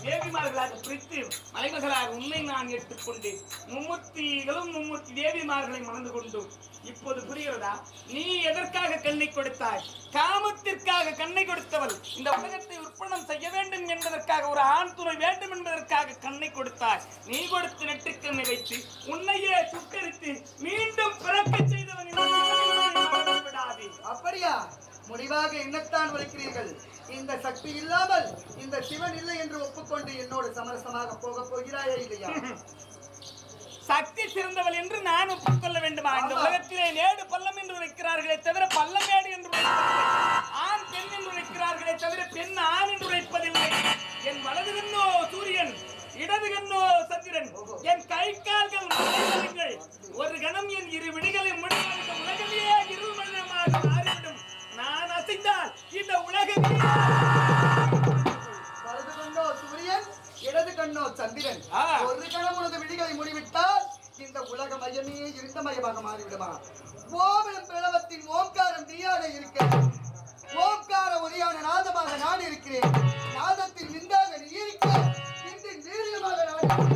தேவிமார்களாக பிரித்து மலைமகளாக உன்னை நான் எடுத்துக்கொண்டேன். 3 தேவிமார்களை மணந்து கொண்டோம். இப்போது புரிகிறதா? நீ எதற்காக கண்ணை கொடுத்தாய்? காமத்திற்காக கண்ணை கொடுத்தவள். இந்த உலகத்தை உற்பணம் செய்ய வேண்டும் என்பதற்காக, ஒரு ஆண் துணை வேண்டும் என்பதற்காக கண்ணை கொடுத்தாய். நீ கொடுத்த நெற்றிக்கண்ணை வைத்து உன்னையே சுட்டரித்து மீண்டும் பிறக்க செய்தவன் விடாதே. அப்படியா? முடிவாக என்னத்தான் உரைக்கிறீர்கள்? இந்த சக்தி இல்லாமல் இந்த சிவன் இல்லை என்று ஒப்புக்கொண்டு என்னோடு சமரசமாக போக போகிறாயா இல்லையா? சக்தி சிறந்தவள் என்று நான் ஒப்புக்கொள்ள வேண்டுமா? இந்த உலகத்திலே நேடு பள்ளம் என்று உரைக்கிறார்களே தவிர பள்ளமேடு என்று உரைப்பதில்லை. ஆண் பெண் என்று உரைக்கிறார்களே தவிர பெண் ஆண் என்று உரைப்பதில்லை. என் கை கால்கள் மலைகள் ஒரு கணம் என் இரு விடிகளை முடிவாக உலகமே இருள்மயமாக மாறிவிடும். நான் அசைந்தால் இந்த உலகமே வலது கண்ணோ சூரியன், இடது கண்ணோ சந்திரன். ஒரு கணம் உனது விழிகளை மூடிவிட்டால் இந்த உலக மயமே இருந்தமயமாக மாறிவிடுமா? ஓவியம் பிளவத்தின் ஓம்காரம் நீயாக இருக்க, ஓம்கார ஒளியான நாதமாக நான் இருக்கிறேன். நாதத்தின் விந்தாக நீ இருக்க, இந்த நீரிலமாக நான்